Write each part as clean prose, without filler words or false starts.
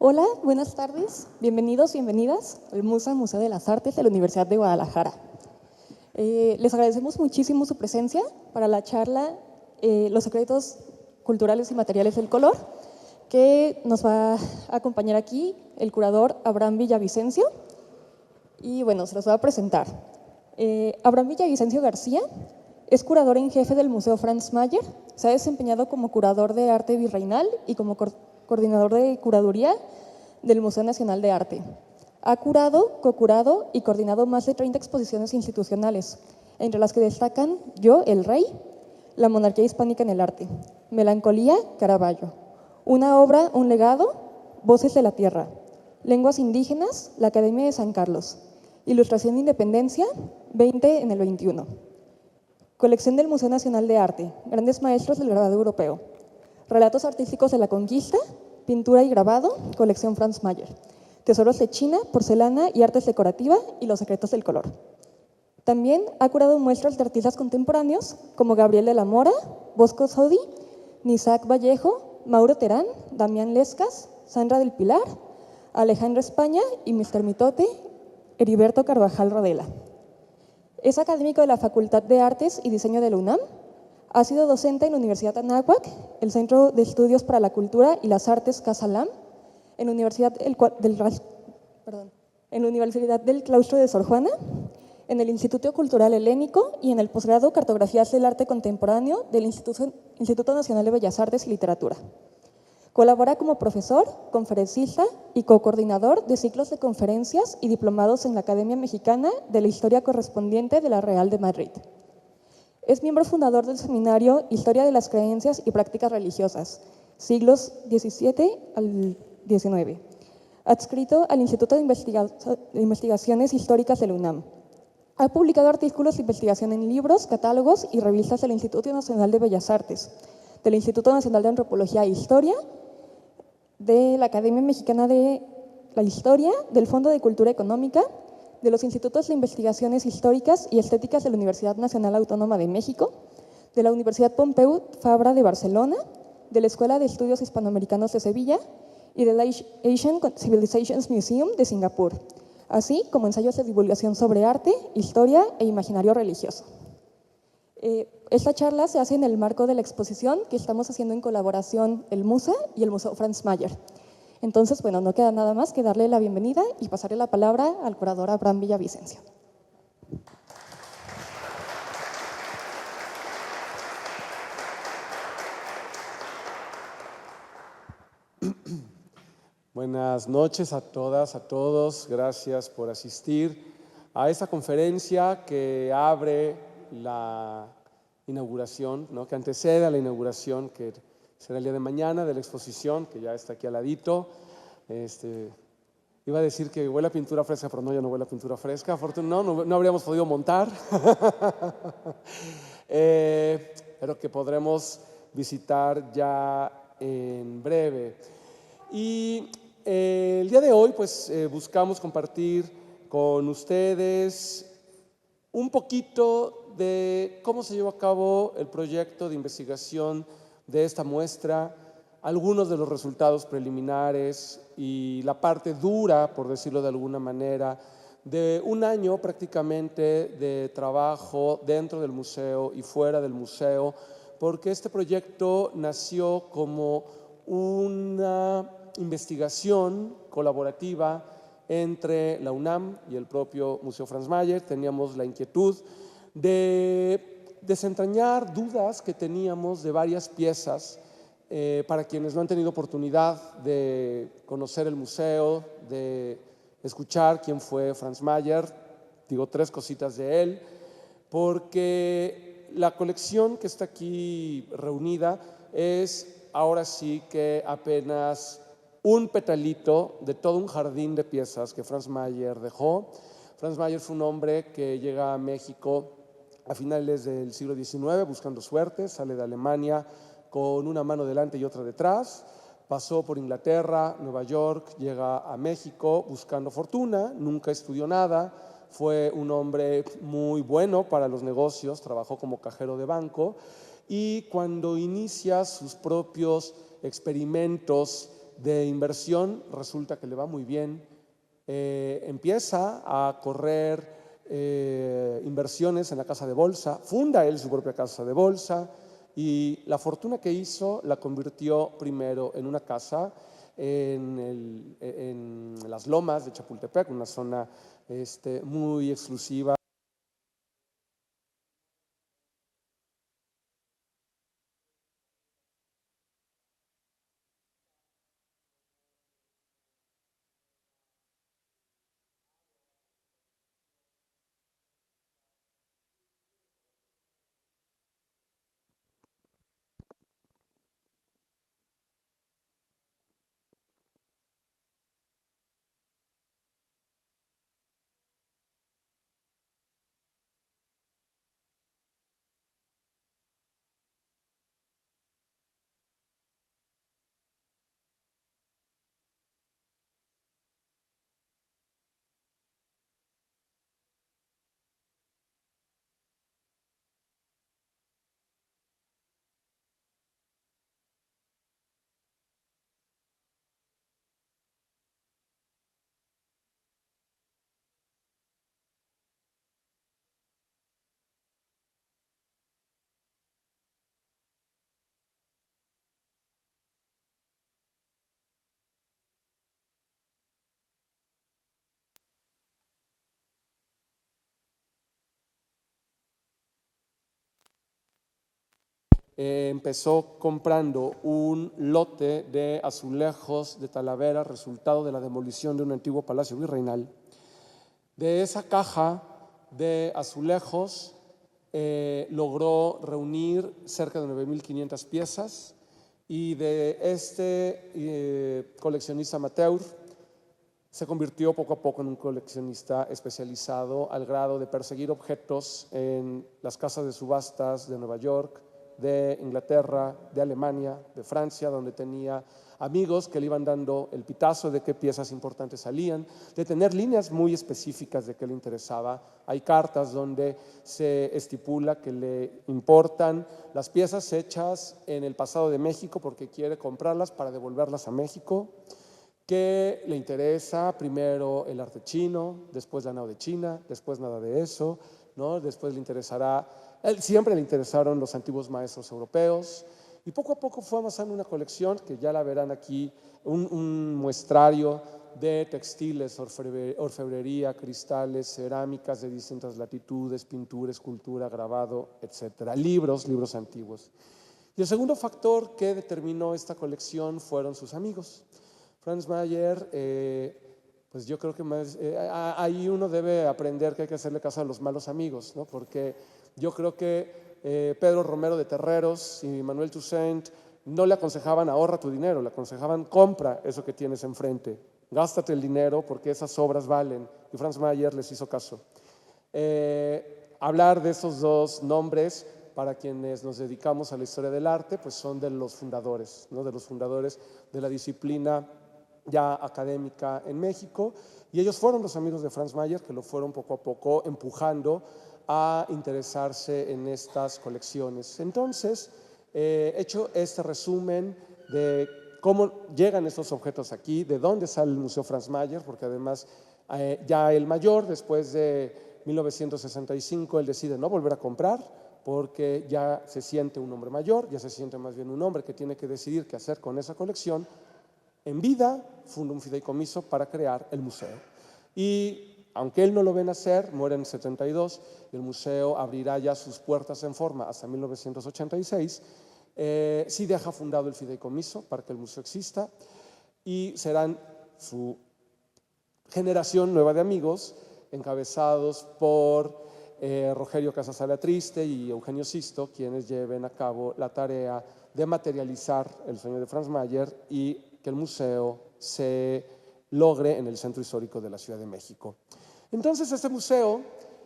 Hola, buenas tardes. Bienvenidos, bienvenidas al Museo de las Artes de la Universidad de Guadalajara. Les agradecemos muchísimo su presencia para la charla Los secretos culturales y materiales del color, que nos va a acompañar aquí el curador Abraham Villavicencio. Y bueno, se los voy a presentar. Abraham Villavicencio García es curador en jefe del Museo Franz Mayer. Se ha desempeñado como curador de arte virreinal y como coordinador de curaduría del Museo Nacional de Arte. Ha curado, co-curado y coordinado más de 30 exposiciones institucionales, entre las que destacan Yo, el Rey, La monarquía hispánica en el arte, Melancolía, Caravaggio, Una obra, un legado, Voces de la Tierra, Lenguas indígenas, la Academia de San Carlos, Ilustración de Independencia, 20 en el 21. Colección del Museo Nacional de Arte, Grandes Maestros del Grabado Europeo, Relatos artísticos de la Conquista, Pintura y Grabado, Colección Franz Mayer, Tesoros de China, Porcelana y Artes Decorativa y Los secretos del color. También ha curado muestras de artistas contemporáneos como Gabriel de la Mora, Bosco Sodi, Nisac Vallejo, Mauro Terán, Damián Lescas, Sandra del Pilar, Alejandro España y Mr. Mitote, Heriberto Carvajal Rodela. Es académico de la Facultad de Artes y Diseño de la UNAM. Ha sido docente en la Universidad Anáhuac, el Centro de Estudios para la Cultura y las Artes Casa Lam, en la Universidad del Claustro de Sor Juana, en el Instituto Cultural Helénico y en el posgrado Cartografías del Arte Contemporáneo del Instituto Nacional de Bellas Artes y Literatura. Colabora como profesor, conferencista y co-coordinador de ciclos de conferencias y diplomados en la Academia Mexicana de la Historia correspondiente de la Real de Madrid. Es miembro fundador del seminario Historia de las Creencias y Prácticas Religiosas, siglos XVII al XIX, adscrito al Instituto de Investigaciones Históricas de la UNAM. Ha publicado artículos de investigación en libros, catálogos y revistas del Instituto Nacional de Bellas Artes, del Instituto Nacional de Antropología e Historia, de la Academia Mexicana de la Historia, del Fondo de Cultura Económica, de los Institutos de Investigaciones Históricas y Estéticas de la Universidad Nacional Autónoma de México, de la Universidad Pompeu Fabra de Barcelona, de la Escuela de Estudios Hispanoamericanos de Sevilla y del Asian Civilizations Museum de Singapur, así como ensayos de divulgación sobre arte, historia e imaginario religioso. Esta charla se hace en el marco de la exposición que estamos haciendo en colaboración el MUSA y el Museo Franz Mayer. Entonces, bueno, no queda nada más que darle la bienvenida y pasarle la palabra al curador Abraham Villavicencio. Buenas noches a todas, a todos. Gracias por asistir a esta conferencia que abre la inauguración, ¿no? Que antecede a la inauguración que será el día de mañana de la exposición, que ya está aquí al ladito. Iba a decir que huele a pintura fresca, pero no, ya no huele a pintura fresca. No habríamos podido montar. Pero que podremos visitar ya en breve. Y el día de hoy, pues, buscamos compartir con ustedes un poquito de cómo se llevó a cabo el proyecto de investigación de esta muestra, algunos de los resultados preliminares y la parte dura, por decirlo de alguna manera, de un año prácticamente de trabajo dentro del museo y fuera del museo, porque este proyecto nació como una investigación colaborativa entre la UNAM y el propio Museo Franz Mayer. Teníamos la inquietud de desentrañar dudas que teníamos de varias piezas para quienes no han tenido oportunidad de conocer el museo, de escuchar quién fue Franz Mayer. Digo 3 cositas de él, porque la colección que está aquí reunida es ahora sí que apenas un petalito de todo un jardín de piezas que Franz Mayer dejó. Franz Mayer fue un hombre que llega a México a finales del siglo XIX buscando suerte, sale de Alemania con una mano delante y otra detrás, pasó por Inglaterra, Nueva York, llega a México buscando fortuna, nunca estudió nada, fue un hombre muy bueno para los negocios, trabajó como cajero de banco y cuando inicia sus propios experimentos de inversión, resulta que le va muy bien, empieza a correr inversiones en la casa de bolsa, funda él su propia casa de bolsa y la fortuna que hizo la convirtió primero en una casa en las lomas de Chapultepec, una zona muy exclusiva. Empezó comprando un lote de azulejos de Talavera, resultado de la demolición de un antiguo palacio virreinal. De esa caja de azulejos logró reunir cerca de 9.500 piezas y de este coleccionista amateur se convirtió poco a poco en un coleccionista especializado al grado de perseguir objetos en las casas de subastas de Nueva York, de Inglaterra, de Alemania, de Francia, donde tenía amigos que le iban dando el pitazo de qué piezas importantes salían, de tener líneas muy específicas de qué le interesaba. Hay cartas donde se estipula que le importan las piezas hechas en el pasado de México porque quiere comprarlas para devolverlas a México, que le interesa primero el arte chino, después la nao de China, después nada de eso, ¿no? Después le interesará, siempre le interesaron los antiguos maestros europeos y poco a poco fue amasando una colección que ya la verán aquí, un muestrario de textiles, orfebrería, cristales, cerámicas de distintas latitudes, pintura, escultura, grabado, etcétera, libros antiguos. Y el segundo factor que determinó esta colección fueron sus amigos. Franz Mayer, pues yo creo que ahí uno debe aprender que hay que hacerle caso a los malos amigos, ¿no? Porque yo creo que Pedro Romero de Terreros y Manuel Toussaint no le aconsejaban ahorra tu dinero, le aconsejaban compra eso que tienes enfrente, gástate el dinero porque esas obras valen, y Franz Mayer les hizo caso. Hablar de esos dos nombres para quienes nos dedicamos a la historia del arte, pues son de los fundadores, ¿no? De los fundadores de la disciplina ya académica en México, y ellos fueron los amigos de Franz Mayer que lo fueron poco a poco empujando a interesarse en estas colecciones. Entonces, hecho este resumen de cómo llegan estos objetos aquí, de dónde sale el Museo Franz Mayer, porque además ya el mayor, después de 1965, él decide no volver a comprar, porque ya se siente un hombre mayor, ya se siente más bien un hombre que tiene que decidir qué hacer con esa colección. En vida funda un fideicomiso para crear el museo. Y aunque él no lo ve nacer, muere en el 72, y el museo abrirá ya sus puertas en forma hasta 1986, sí deja fundado el fideicomiso para que el museo exista y serán su generación nueva de amigos encabezados por Rogelio Casasalatriste y Eugenio Sisto, quienes lleven a cabo la tarea de materializar el sueño de Franz Mayer y que el museo se logre en el centro histórico de la Ciudad de México. Entonces, este museo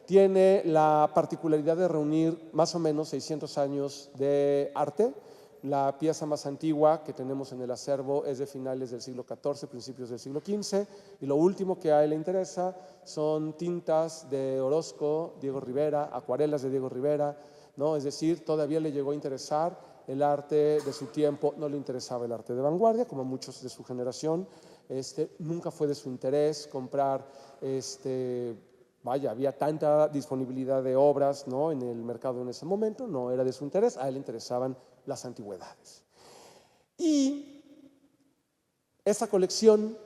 tiene la particularidad de reunir más o menos 600 años de arte. La pieza más antigua que tenemos en el acervo es de finales del siglo XIV, principios del siglo XV, y lo último que a él le interesa son tintas de Orozco, Diego Rivera, acuarelas de Diego Rivera, ¿no? Es decir, todavía le llegó a interesar el arte de su tiempo, no le interesaba el arte de vanguardia, como a muchos de su generación. Nunca fue de su interés comprar, había tanta disponibilidad de obras, ¿no?, en el mercado en ese momento, no era de su interés, a él le interesaban las antigüedades. Y esa colección,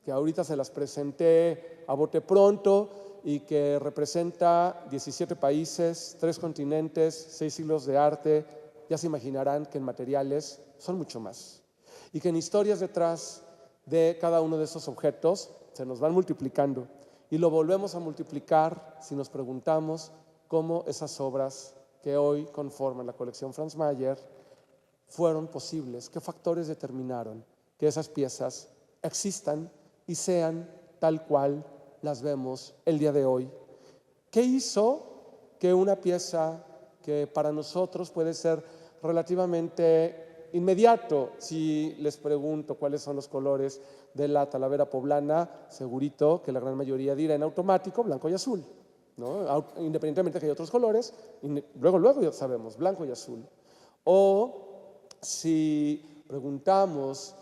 que ahorita se las presenté a bote pronto y que representa 17 países, 3 continentes, 6 siglos de arte, ya se imaginarán que en materiales son mucho más. Y que en historias detrás de cada uno de esos objetos se nos van multiplicando. Y lo volvemos a multiplicar si nos preguntamos cómo esas obras que hoy conforman la colección Franz Mayer fueron posibles, qué factores determinaron que esas piezas existan y sean tal cual las vemos el día de hoy. ¿Qué hizo que una pieza que para nosotros puede ser relativamente inmediato, si les pregunto cuáles son los colores de la Talavera poblana, segurito que la gran mayoría dirá en automático blanco y azul, ¿no? Independientemente de que hay otros colores, luego ya sabemos, blanco y azul. O si preguntamos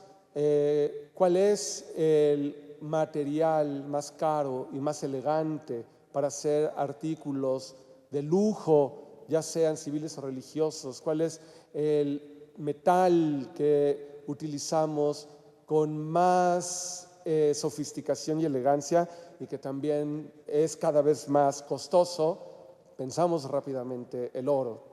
cuál es el material más caro y más elegante para hacer artículos de lujo, ya sean civiles o religiosos, cuál es el metal que utilizamos con más sofisticación y elegancia y que también es cada vez más costoso, pensamos rápidamente el oro.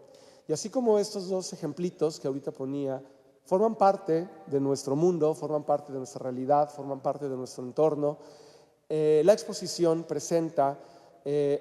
Y así como estos dos ejemplitos que ahorita ponía forman parte de nuestro mundo, forman parte de nuestra realidad, forman parte de nuestro entorno, la exposición presenta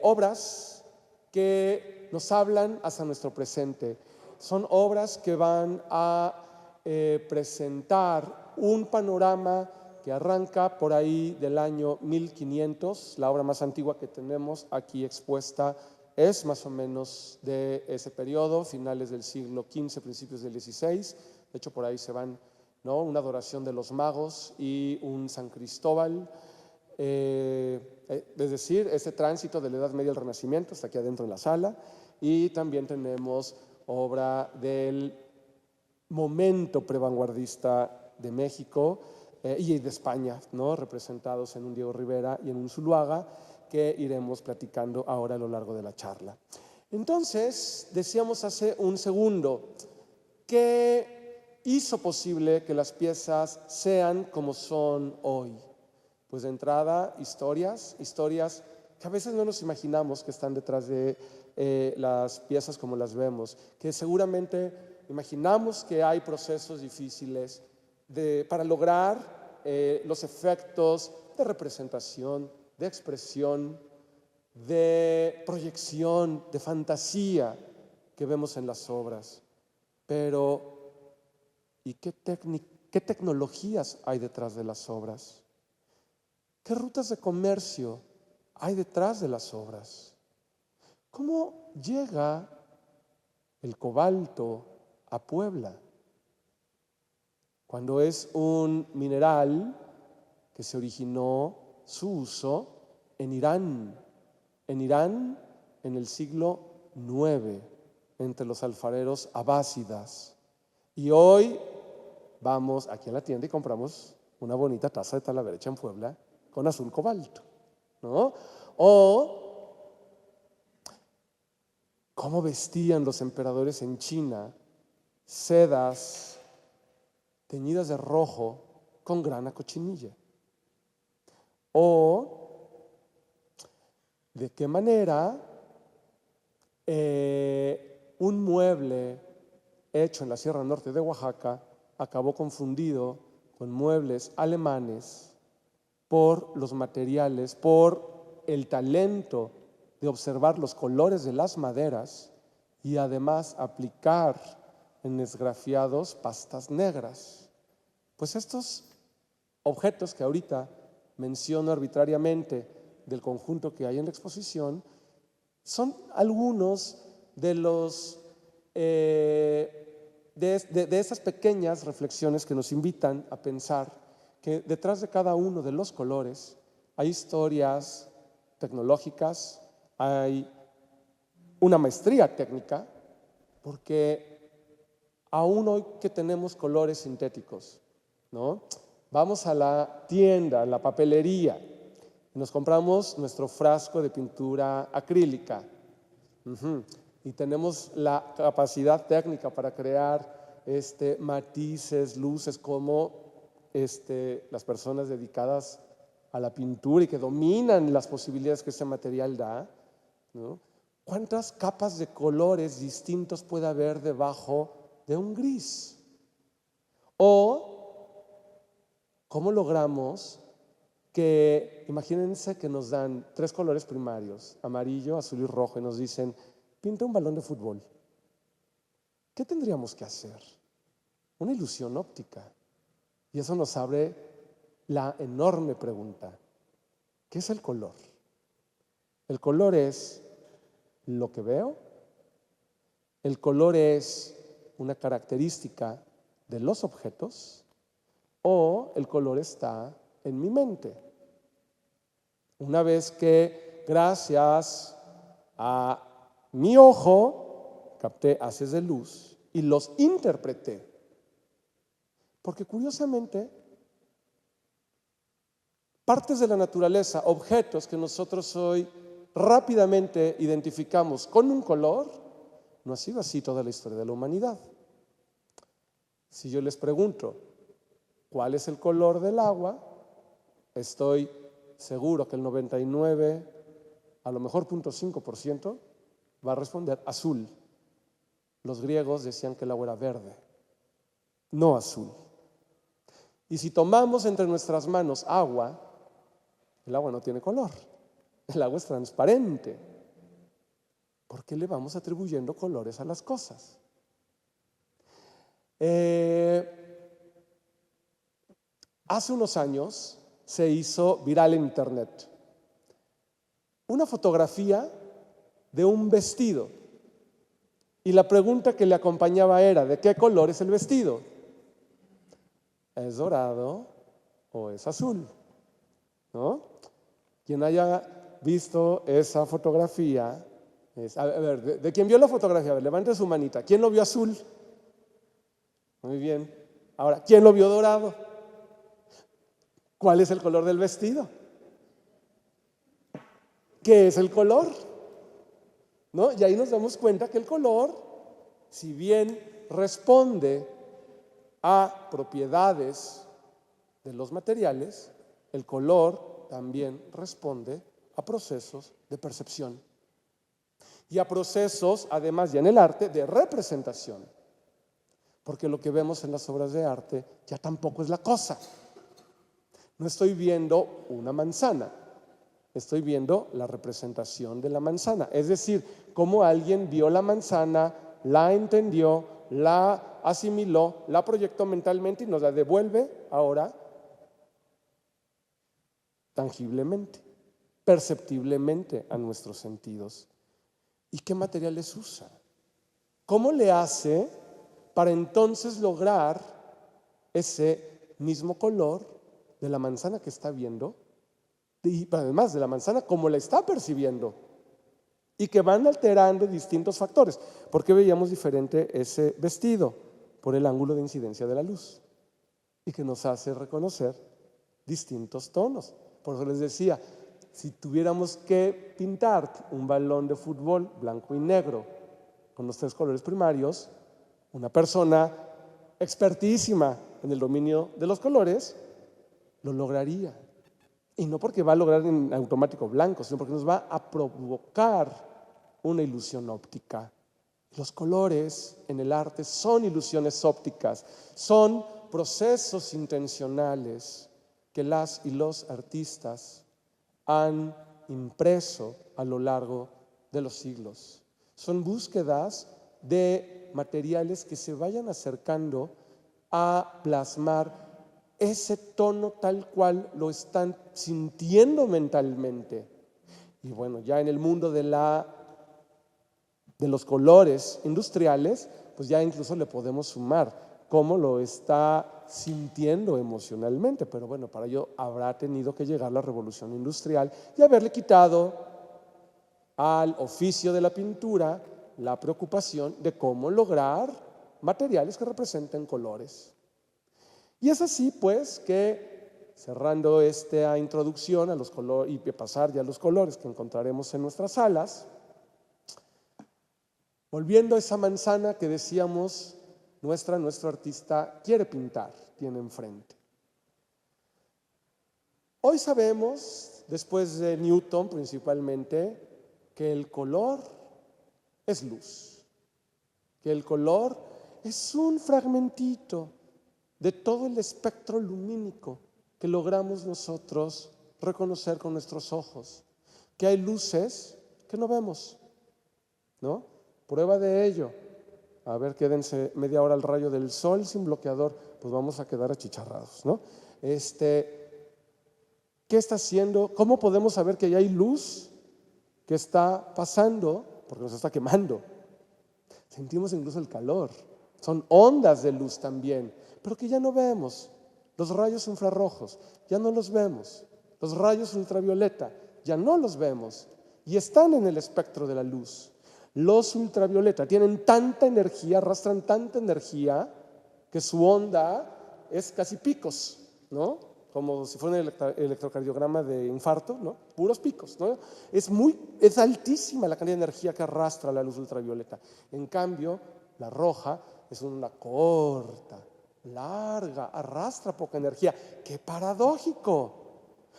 obras que nos hablan hacia nuestro presente. Son obras que van a presentar un panorama que arranca por ahí del año 1500. La obra más antigua que tenemos aquí expuesta es más o menos de ese periodo, finales del siglo XV, principios del XVI. De hecho, por ahí se van, ¿no?, una adoración de los magos y un San Cristóbal. Es decir, ese tránsito de la Edad Media al Renacimiento está aquí adentro en la sala. Y también tenemos obra del momento prevanguardista de México y de España, ¿no?, representados en un Diego Rivera y en un Zuluaga, que iremos platicando ahora a lo largo de la charla. Entonces, decíamos hace un segundo, ¿qué hizo posible que las piezas sean como son hoy? Pues de entrada, historias que a veces no nos imaginamos que están detrás de las piezas como las vemos, que seguramente imaginamos que hay procesos difíciles para lograr los efectos de representación, de expresión, de proyección, de fantasía que vemos en las obras. Pero ¿y qué tecnologías hay detrás de las obras? ¿Qué rutas de comercio hay detrás de las obras? ¿Cómo llega el cobalto a Puebla? Cuando es un mineral que se originó su uso en Irán en el siglo IX, entre los alfareros abásidas. Y hoy vamos aquí en la tienda y compramos una bonita taza de Talavera hecha en Puebla con azul cobalto, ¿no? O cómo vestían los emperadores en China, sedas teñidas de rojo con grana cochinilla. O de qué manera un mueble hecho en la Sierra Norte de Oaxaca acabó confundido con muebles alemanes por los materiales, por el talento de observar los colores de las maderas y además aplicar en esgrafiados pastas negras. Pues estos objetos que ahorita menciono arbitrariamente del conjunto que hay en la exposición son algunos de los de esas pequeñas reflexiones que nos invitan a pensar que detrás de cada uno de los colores hay historias tecnológicas, hay una maestría técnica, porque aún hoy que tenemos colores sintéticos, ¿no? Vamos a la tienda, a la papelería, y nos compramos nuestro frasco de pintura acrílica. Y tenemos la capacidad técnica para crear matices, luces, como las personas dedicadas a la pintura y que dominan las posibilidades que ese material da, ¿no? ¿Cuántas capas de colores distintos puede haber debajo de un gris? O, ¿cómo logramos que, imagínense que nos dan 3 colores primarios, amarillo, azul y rojo, y nos dicen, pinta un balón de fútbol? ¿Qué tendríamos que hacer? Una ilusión óptica. Y eso nos abre la enorme pregunta, ¿qué es el color? El color es lo que veo, el color es una característica de los objetos, o el color está en mi mente. Una vez que, gracias a mi ojo, capté haces de luz y los interpreté. Porque curiosamente, partes de la naturaleza, objetos que nosotros hoy rápidamente identificamos con un color, no ha sido así toda la historia de la humanidad. Si yo les pregunto, ¿cuál es el color del agua? Estoy seguro que el 99, a lo mejor 0.5%, va a responder azul. Los griegos decían que el agua era verde, no azul. Y si tomamos entre nuestras manos agua, el agua no tiene color, el agua es transparente. ¿Por qué le vamos atribuyendo colores a las cosas? Hace unos años se hizo viral en internet una fotografía de un vestido, y la pregunta que le acompañaba era, ¿de qué color es el vestido? ¿Es dorado o es azul? ¿No? Quien haya visto esa fotografía, a ver, de quien vio la fotografía, a ver, levante su manita. ¿Quién lo vio azul? Muy bien. Ahora, ¿quién lo vio dorado? ¿Cuál es el color del vestido? ¿Qué es el color? ¿No? Y ahí nos damos cuenta que el color, si bien responde a propiedades de los materiales, el color también responde a procesos de percepción y a procesos, además ya en el arte, de representación. Porque lo que vemos en las obras de arte ya tampoco es la cosa. No estoy viendo una manzana, estoy viendo la representación de la manzana. Es decir, cómo alguien vio la manzana, la entendió, la asimiló, la proyectó mentalmente y nos la devuelve ahora tangiblemente, perceptiblemente a nuestros sentidos. ¿Y qué materiales usa? ¿Cómo le hace para entonces lograr ese mismo color de la manzana que está viendo, y además de la manzana como la está percibiendo, y que van alterando distintos factores? ¿Por qué veíamos diferente ese vestido? Por el ángulo de incidencia de la luz, y que nos hace reconocer distintos tonos. Por eso les decía, si tuviéramos que pintar un balón de fútbol blanco y negro con los 3 colores primarios, una persona expertísima en el dominio de los colores lo lograría. Y no porque va a lograr en automático blanco, sino porque nos va a provocar una ilusión óptica. Los colores en el arte son ilusiones ópticas, son procesos intencionales que las y los artistas han impreso a lo largo de los siglos. Son búsquedas de materiales que se vayan acercando a plasmar ese tono tal cual lo están sintiendo mentalmente. Y bueno, ya en el mundo de los colores industriales, pues ya incluso le podemos sumar cómo lo está sintiendo emocionalmente. Pero bueno, para ello habrá tenido que llegar la revolución industrial y haberle quitado al oficio de la pintura la preocupación de cómo lograr materiales que representen colores. Y es así, pues, que cerrando esta introducción a los colores y pasar ya a los colores que encontraremos en nuestras salas, volviendo a esa manzana que decíamos nuestro artista quiere pintar, tiene enfrente. Hoy sabemos, después de Newton principalmente, que el color es luz, que el color es un fragmentito de todo el espectro lumínico que logramos nosotros reconocer con nuestros ojos, que hay luces que no vemos, ¿no? Prueba de ello, a ver, quédense media hora al rayo del sol sin bloqueador, pues vamos a quedar achicharrados, ¿no? ¿Qué está haciendo? ¿Cómo podemos saber que ya hay luz que está pasando? Porque nos está quemando. Sentimos incluso el calor. Son ondas de luz también, pero que ya no vemos. Los rayos infrarrojos, ya no los vemos. Los rayos ultravioleta, ya no los vemos. Y están en el espectro de la luz. Los ultravioleta tienen tanta energía, arrastran tanta energía, que su onda es casi picos, ¿no? Como si fuera un electrocardiograma de infarto, ¿no? Puros picos, ¿no? Es altísima la cantidad de energía que arrastra la luz ultravioleta. En cambio, la roja es una corta, larga, arrastra poca energía. ¡Qué paradójico!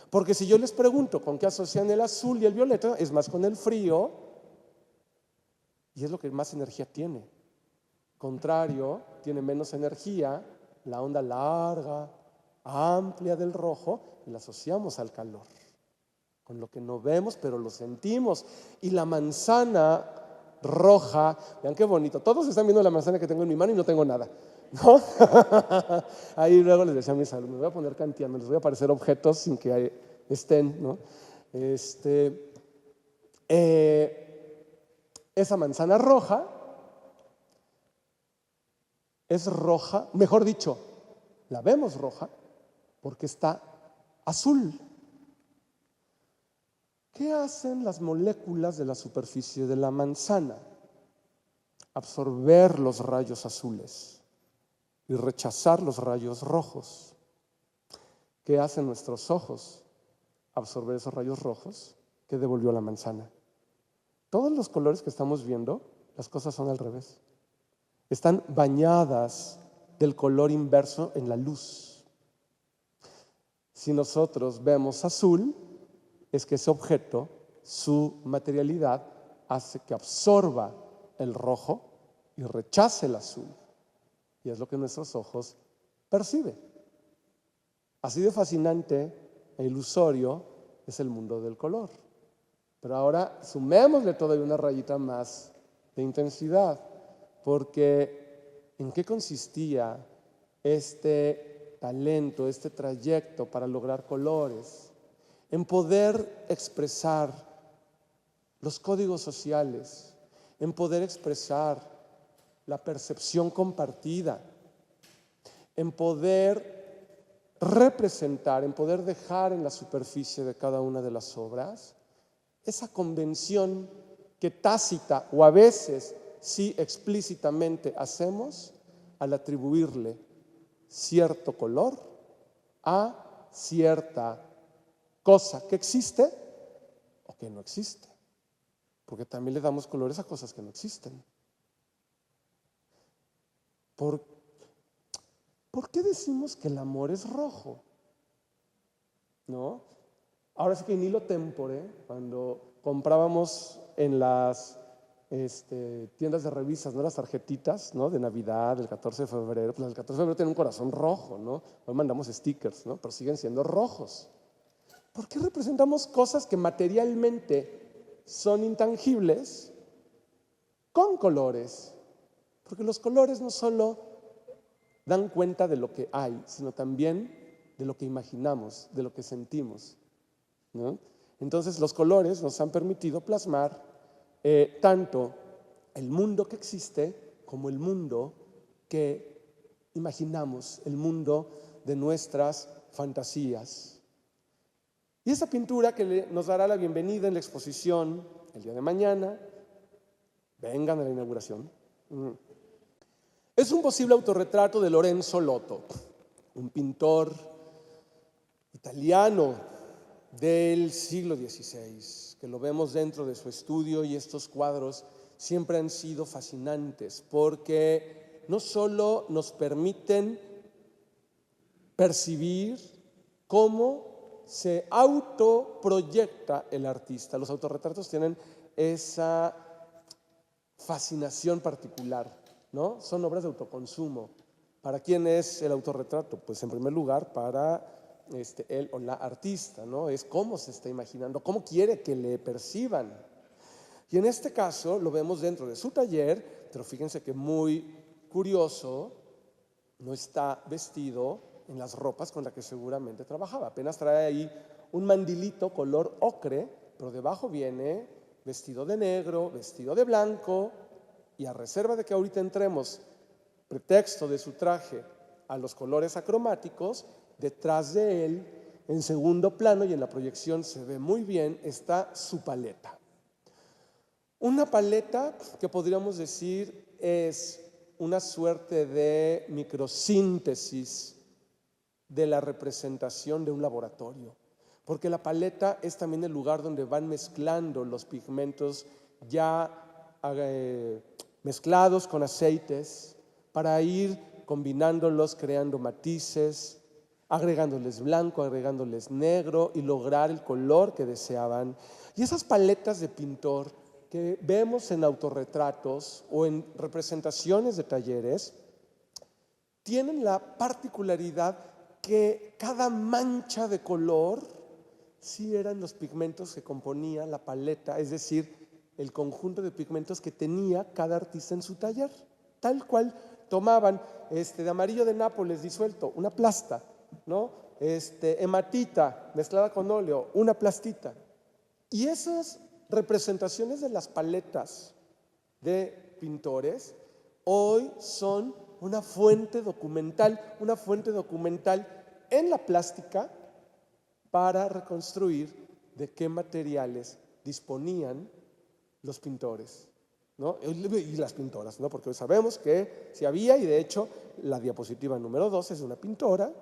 Porque si yo les pregunto con qué asocian el azul y el violeta, es más con el frío, y es lo que más energía tiene. Contrario, tiene menos energía, la onda larga, amplia del rojo, y la asociamos al calor, con lo que no vemos pero lo sentimos. Y la manzana roja, vean qué bonito, todos están viendo la manzana que tengo en mi mano y no tengo nada, ¿no? Ahí luego les decía a mis alumnos, me voy a poner kantiano, les voy a aparecer objetos sin que estén, ¿no? Esa manzana roja es roja, mejor dicho, la vemos roja porque está azul. ¿Qué hacen las moléculas de la superficie de la manzana? Absorber los rayos azules y rechazar los rayos rojos. ¿Qué hacen nuestros ojos? Absorber esos rayos rojos que devolvió la manzana. Todos los colores que estamos viendo, las cosas son al revés. Están bañadas del color inverso en la luz. Si nosotros vemos azul, es que ese objeto, su materialidad, hace que absorba el rojo y rechace el azul. Y es lo que nuestros ojos perciben. Así de fascinante e ilusorio es el mundo del color. Pero ahora sumémosle todavía una rayita más de intensidad, porque ¿en qué consistía este talento, este trayecto para lograr colores? En poder expresar los códigos sociales, en poder expresar la percepción compartida, en poder representar, en poder dejar en la superficie de cada una de las obras esa convención que tácita o a veces sí explícitamente hacemos al atribuirle cierto color a cierta cosa que existe o que no existe, porque también le damos colores a cosas que no existen. ¿Por qué decimos que el amor es rojo? ¿No? Ahora sí que en hilo tempore, cuando comprábamos en las tiendas de revistas, ¿no? Las tarjetitas, ¿no? De Navidad, del 14 de febrero, pues el 14 de febrero tiene un corazón rojo, ¿no? Hoy mandamos stickers, ¿no? Pero siguen siendo rojos. ¿Por qué representamos cosas que materialmente son intangibles con colores? Porque los colores no solo dan cuenta de lo que hay, sino también de lo que imaginamos, de lo que sentimos, ¿no? Entonces los colores nos han permitido plasmar tanto el mundo que existe como el mundo que imaginamos, el mundo de nuestras fantasías. Y esa pintura que nos dará la bienvenida en la exposición el día de mañana, vengan a la inauguración, Es un posible autorretrato de Lorenzo Lotto, un pintor italiano del siglo XVI, que lo vemos dentro de su estudio, y estos cuadros siempre han sido fascinantes porque no solo nos permiten percibir cómo se autoproyecta el artista. Los autorretratos tienen esa fascinación particular, ¿no? Son obras de autoconsumo. ¿Para quién es el autorretrato? Pues en primer lugar para él o la artista, ¿no? Es cómo se está imaginando, cómo quiere que le perciban. Y en este caso lo vemos dentro de su taller, pero fíjense que muy curioso, no está vestido en las ropas con las que seguramente trabajaba. Apenas trae ahí un mandilito color ocre, pero debajo viene vestido de negro, vestido de blanco, y a reserva de que ahorita entremos, pretexto de su traje, a los colores acromáticos, detrás de él, en segundo plano y en la proyección se ve muy bien, está su paleta. Una paleta que podríamos decir es una suerte de microsíntesis de la representación de un laboratorio, porque la paleta es también el lugar donde van mezclando los pigmentos ya mezclados con aceites para ir combinándolos, creando matices, agregándoles blanco, agregándoles negro y lograr el color que deseaban. Y esas paletas de pintor que vemos en autorretratos o en representaciones de talleres tienen la particularidad que cada mancha de color sí eran los pigmentos que componía la paleta, es decir, el conjunto de pigmentos que tenía cada artista en su taller. Tal cual tomaban de amarillo de Nápoles disuelto, una plasta, ¿no? Hematita mezclada con óleo, una plastita. Y esas representaciones de las paletas de pintores hoy son una fuente documental en la plástica para reconstruir de qué materiales disponían los pintores, ¿no? Y las pintoras, ¿no? Porque hoy sabemos que sí había, y de hecho la diapositiva número 2 es una pintora,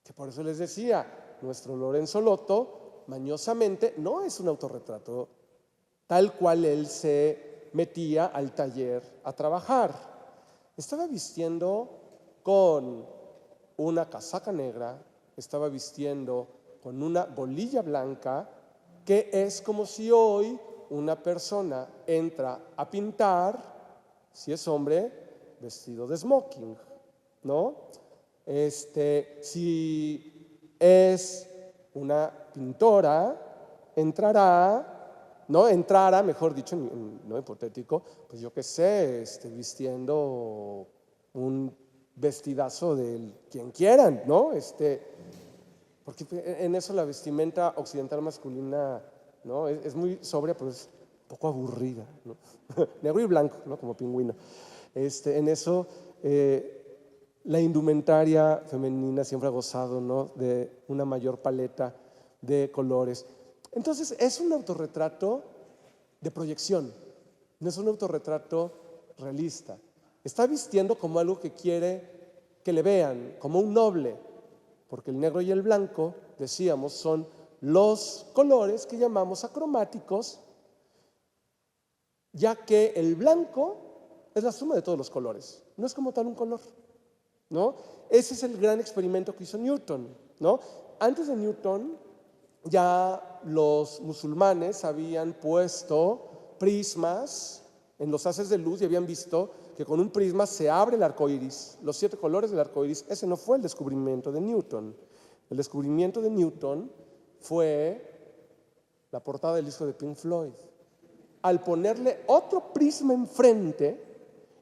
que por eso les decía, nuestro Lorenzo Lotto mañosamente no es un autorretrato tal cual él se metía al taller a trabajar. Estaba vistiendo con una casaca negra, estaba vistiendo con una bolilla blanca, que es como si hoy una persona entra a pintar, si es hombre, vestido de smoking, ¿no? Si es una pintora, entrara, mejor dicho, no hipotético, pues yo qué sé, vistiendo un vestidazo de quien quieran, ¿no? Porque en eso la vestimenta occidental masculina, ¿no? Es muy sobria, pero es un poco aburrida, ¿no? Negro y blanco, ¿no? Como pingüino. En eso la indumentaria femenina siempre ha gozado, ¿no? De una mayor paleta de colores. Entonces es un autorretrato de proyección, no es un autorretrato realista. Está vistiendo como algo que quiere que le vean, como un noble, porque el negro y el blanco, decíamos, son los colores que llamamos acromáticos, ya que el blanco es la suma de todos los colores, no es como tal un color, ¿no? Ese es el gran experimento que hizo Newton, ¿no? Antes de Newton, ya los musulmanes habían puesto prismas en los haces de luz y habían visto que con un prisma se abre el arco iris, los 7 colores del arco iris. Ese no fue el descubrimiento de Newton. El descubrimiento de Newton fue la portada del disco de Pink Floyd. Al ponerle otro prisma enfrente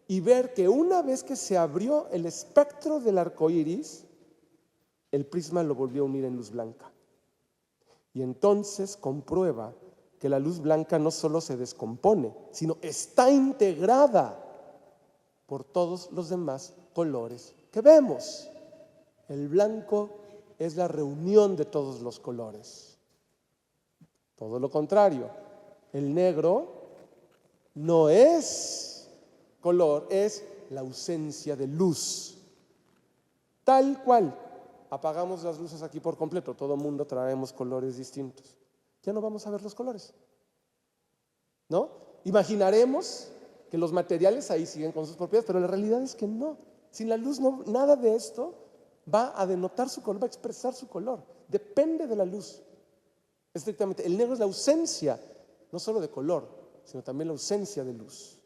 y ver que una vez que se abrió el espectro del arco iris, el prisma lo volvió a unir en luz blanca. Y entonces comprueba que la luz blanca no solo se descompone, sino está integrada por todos los demás colores que vemos. El blanco es la reunión de todos los colores. Todo lo contrario, el negro no es color, es la ausencia de luz. Tal cual, apagamos las luces aquí por completo, todo mundo traemos colores distintos. Ya no vamos a ver los colores, ¿no? Imaginaremos que los materiales ahí siguen con sus propiedades, pero la realidad es que no. Sin la luz, no, nada de esto va a denotar su color, va a expresar su color. Depende de la luz. Estrictamente, el negro es la ausencia, no solo de color, sino también la ausencia de luz.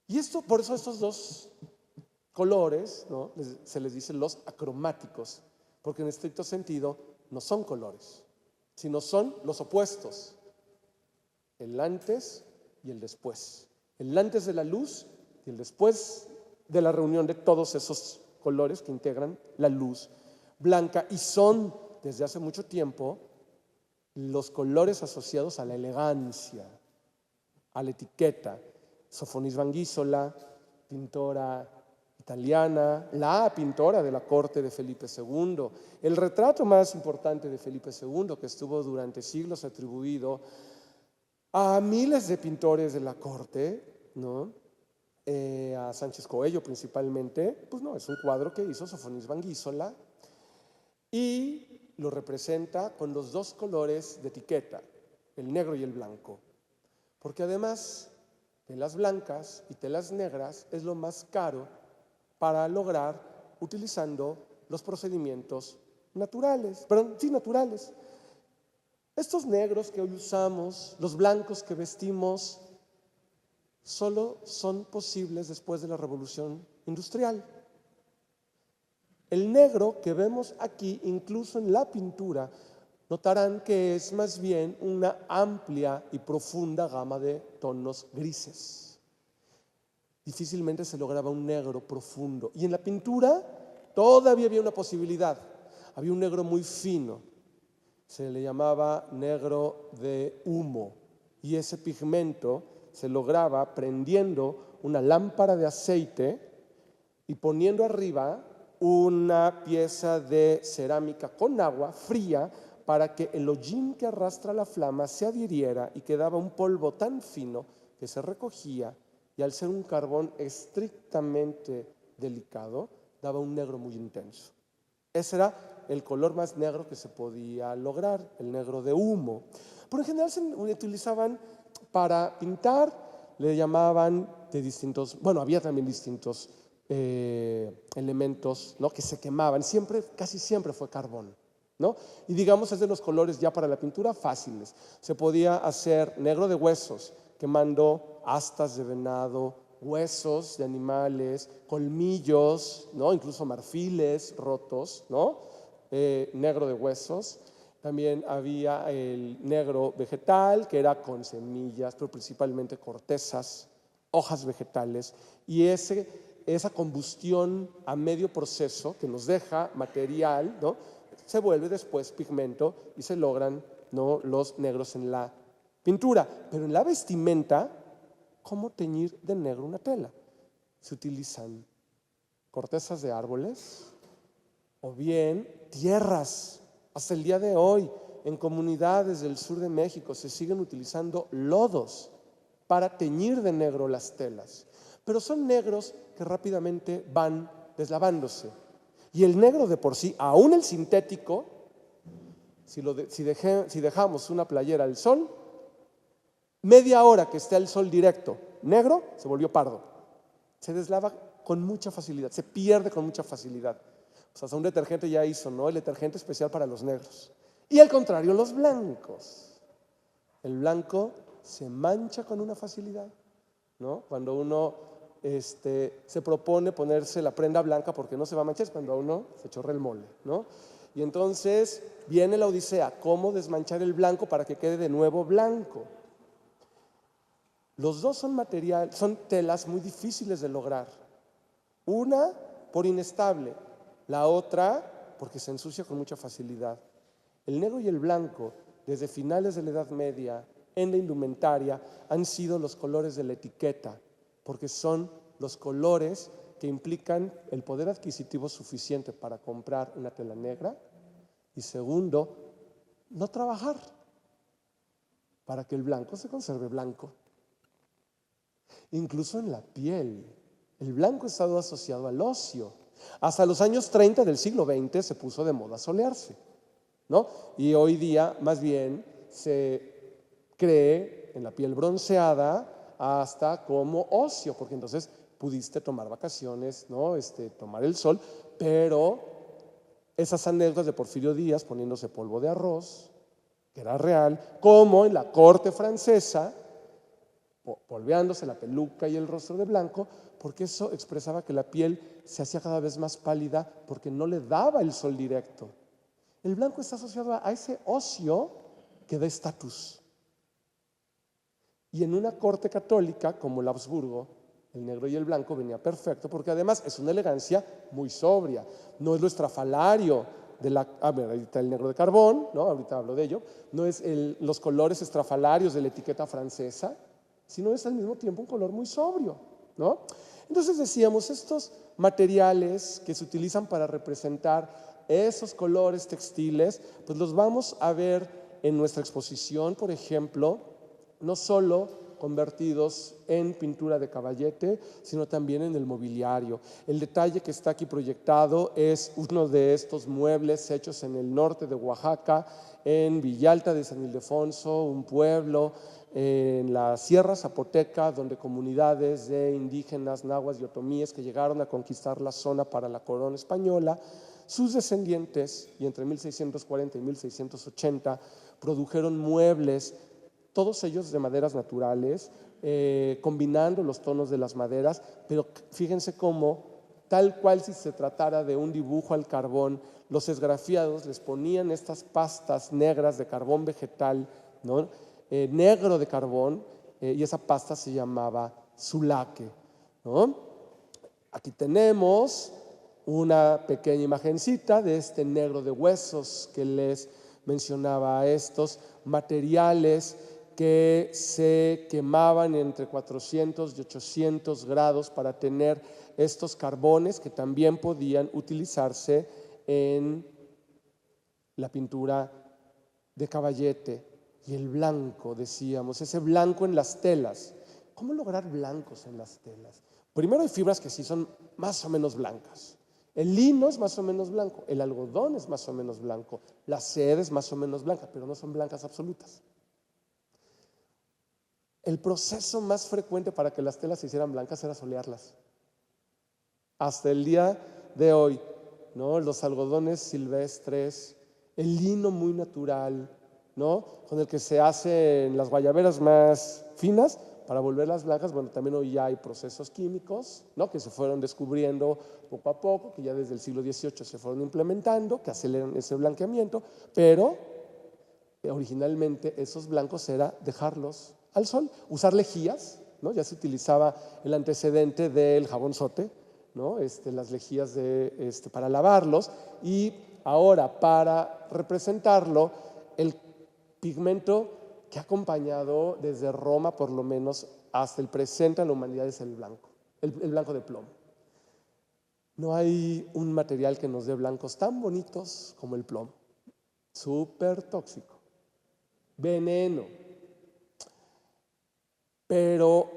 Y esto, por eso estos dos colores, ¿no?, se les dice los acromáticos, porque en estricto sentido no son colores, sino son los opuestos, el antes y el después. El antes de la luz y el después de la reunión de todos esos colores que integran la luz blanca, y son desde hace mucho tiempo los colores asociados a la elegancia, a la etiqueta. Sofonis Vanguísola, pintora italiana, la pintora de la corte de Felipe II, el retrato más importante de Felipe II, que estuvo durante siglos atribuido a miles de pintores de la corte, ¿no? A Sánchez Coello principalmente. Pues no, es un cuadro que hizo Sofonis Vanguísola y lo representa con los dos colores de etiqueta, el negro y el blanco, porque además telas blancas y telas negras es lo más caro para lograr utilizando los procedimientos naturales, naturales. Estos negros que hoy usamos, los blancos que vestimos, solo son posibles después de la Revolución Industrial. El negro que vemos aquí, incluso en la pintura, notarán que es más bien una amplia y profunda gama de tonos grises. Difícilmente se lograba un negro profundo. Y en la pintura todavía había una posibilidad. Había un negro muy fino. Se le llamaba negro de humo. Y ese pigmento se lograba prendiendo una lámpara de aceite y poniendo arriba una pieza de cerámica con agua fría para que el hollín que arrastra la flama se adhiriera y quedaba un polvo tan fino que se recogía, y al ser un carbón estrictamente delicado, daba un negro muy intenso. Ese era el color más negro que se podía lograr, el negro de humo. Por en general se utilizaban para pintar, le llamaban de distintos, bueno, había también distintos elementos, ¿no?, que se quemaban. Casi siempre fue carbón, ¿no? Y digamos es de los colores ya para la pintura fáciles. Se podía hacer negro de huesos, quemando astas de venado, huesos de animales, colmillos, ¿no?, incluso marfiles rotos, ¿no?, negro de huesos. También había el negro vegetal, que era con semillas, pero principalmente cortezas, hojas vegetales, y esa combustión a medio proceso que nos deja material, ¿no?, se vuelve después pigmento y se logran, ¿no?, los negros en la pintura. Pero en la vestimenta, ¿cómo teñir de negro una tela? Se utilizan cortezas de árboles o bien tierras. Hasta el día de hoy, en comunidades del sur de México se siguen utilizando lodos para teñir de negro las telas, pero son negros que rápidamente van deslavándose. Y el negro de por sí, aún el sintético, si dejamos una playera al sol, media hora que esté al sol directo, negro, se volvió pardo. Se deslava con mucha facilidad, se pierde con mucha facilidad. O sea, hasta un detergente ya hizo, ¿no?, el detergente especial para los negros. Y al contrario, los blancos. El blanco se mancha con una facilidad, ¿no? Cuando uno se propone ponerse la prenda blanca porque no se va a manchar, es cuando a uno se chorrea el mole, ¿no? Y entonces viene la odisea, ¿cómo desmanchar el blanco para que quede de nuevo blanco? Los dos son telas muy difíciles de lograr. Una por inestable, la otra porque se ensucia con mucha facilidad. El negro y el blanco, desde finales de la Edad Media, en la indumentaria, han sido los colores de la etiqueta, porque son los colores que implican el poder adquisitivo suficiente para comprar una tela negra, y segundo, no trabajar para que el blanco se conserve blanco. Incluso en la piel. El blanco ha estado asociado al ocio. Hasta los años 30 del siglo XX se puso de moda solearse, ¿no? Y hoy día más bien se cree en la piel bronceada hasta como ocio, porque entonces pudiste tomar vacaciones, ¿no? Tomar el sol, pero esas anécdotas de Porfirio Díaz poniéndose polvo de arroz, que era real, como en la corte francesa, polveándose la peluca y el rostro de blanco, porque eso expresaba que la piel se hacía cada vez más pálida porque no le daba el sol directo. El blanco está asociado a ese ocio que da estatus. Y en una corte católica como el Habsburgo, el negro y el blanco venía perfecto, porque además es una elegancia muy sobria. No es lo estrafalario de ahorita el negro de carbón, ¿no? Ahorita hablo de ello. No es los colores estrafalarios de la etiqueta francesa, sino es al mismo tiempo un color muy sobrio, ¿no? Entonces decíamos, estos materiales que se utilizan para representar esos colores textiles, pues los vamos a ver en nuestra exposición, por ejemplo, no solo convertidos en pintura de caballete, sino también en el mobiliario. El detalle que está aquí proyectado es uno de estos muebles hechos en el norte de Oaxaca, en Villalta de San Ildefonso, un pueblo en la Sierra Zapoteca, donde comunidades de indígenas, nahuas y otomíes que llegaron a conquistar la zona para la corona española, sus descendientes, y entre 1640 y 1680, produjeron muebles, todos ellos de maderas naturales, combinando los tonos de las maderas, pero fíjense cómo, tal cual si se tratara de un dibujo al carbón, los esgrafiados les ponían estas pastas negras de carbón vegetal, ¿no? Negro de carbón, y esa pasta se llamaba sulaque, ¿no? Aquí tenemos una pequeña imagencita de este negro de huesos que les mencionaba, estos materiales que se quemaban entre 400 y 800 grados para tener estos carbones que también podían utilizarse en la pintura de caballete. Y el blanco, decíamos, ese blanco en las telas. ¿Cómo lograr blancos en las telas? Primero hay fibras que sí son más o menos blancas. El lino es más o menos blanco, el algodón es más o menos blanco, la seda es más o menos blanca, pero no son blancas absolutas. El proceso más frecuente para que las telas se hicieran blancas era solearlas. Hasta el día de hoy, ¿no? Los algodones silvestres, el lino muy natural, ¿no? Con el que se hacen las guayaberas más finas para volverlas blancas. Bueno, también hoy ya hay procesos químicos, ¿no? Que se fueron descubriendo poco a poco, que ya desde el siglo XVIII se fueron implementando, que aceleran ese blanqueamiento, pero originalmente esos blancos era dejarlos al sol, usar lejías, ¿no? Ya se utilizaba el antecedente del jabonzote, ¿no? Las lejías para lavarlos, y ahora para representarlo, el pigmento que ha acompañado desde Roma por lo menos hasta el presente a la humanidad es el blanco, el blanco de plomo. No hay un material que nos dé blancos tan bonitos como el plomo. Súper tóxico, veneno. Pero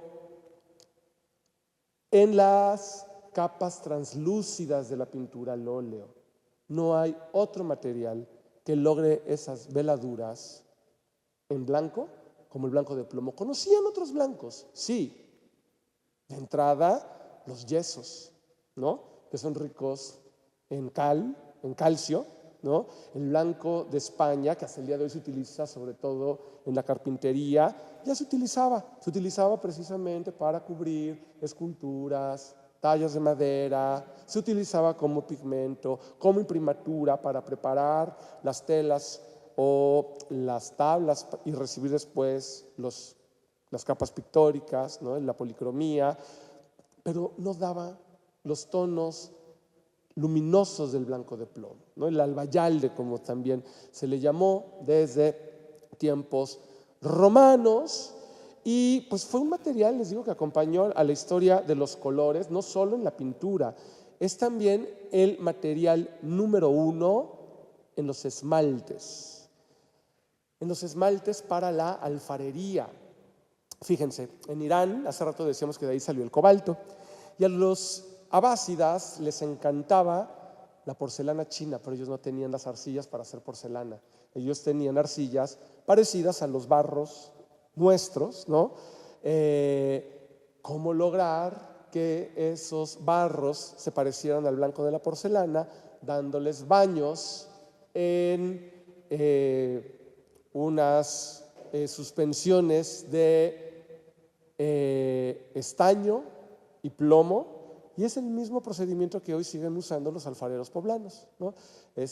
en las capas translúcidas de la pintura al óleo no hay otro material que logre esas veladuras en blanco como el blanco de plomo. ¿Conocían otros blancos? Sí. De entrada, los yesos, ¿no? Que son ricos en calcio, ¿no? El blanco de España, que hasta el día de hoy se utiliza sobre todo en la carpintería, ya se utilizaba precisamente para cubrir esculturas, tallas de madera, se utilizaba como pigmento, como imprimatura para preparar las telas o las tablas y recibir después las capas pictóricas, ¿no? La policromía, pero no daba los tonos luminosos del blanco de plomo, ¿no? El albayalde, como también se le llamó desde tiempos romanos, y pues fue un material, les digo, que acompañó a la historia de los colores, no solo en la pintura, es también el material número 1 en los esmaltes. En los esmaltes para la alfarería. Fíjense, en Irán, hace rato decíamos que de ahí salió el cobalto, Y a los abásidas les encantaba la porcelana china, pero ellos no tenían las arcillas para hacer porcelana. Ellos tenían arcillas parecidas a los barros nuestros, ¿no? ¿Cómo lograr que esos barros se parecieran al blanco de la porcelana? Dándoles baños en unas suspensiones de estaño y plomo, y es el mismo procedimiento que hoy siguen usando los alfareros poblanos, ¿no?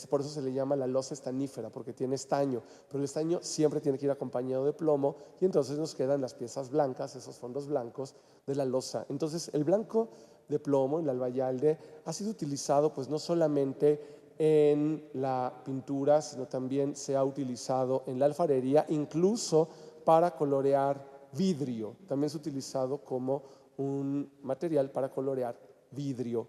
Por eso se le llama la loza estañífera, porque tiene estaño, pero el estaño siempre tiene que ir acompañado de plomo, y entonces nos quedan las piezas blancas, esos fondos blancos de la loza. Entonces el blanco de plomo, el albayalde, ha sido utilizado pues no solamente en la pintura, sino también se ha utilizado en la alfarería, incluso para colorear vidrio. También se ha utilizado como un material para colorear vidrio.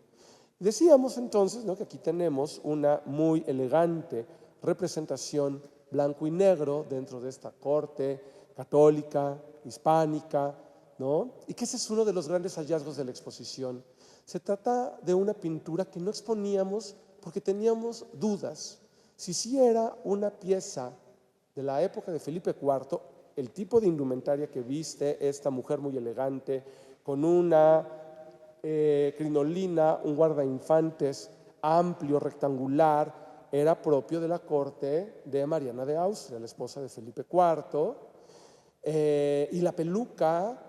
Decíamos entonces, ¿no?, que aquí tenemos una muy elegante representación blanco y negro dentro de esta corte católica, hispánica, ¿no? Y que ese es uno de los grandes hallazgos de la exposición. Se trata de una pintura que no exponíamos porque teníamos dudas si sí era una pieza de la época de Felipe IV, el tipo de indumentaria que viste esta mujer muy elegante, con una crinolina, un guardainfantes amplio, rectangular, era propio de la corte de Mariana de Austria, la esposa de Felipe IV, y la peluca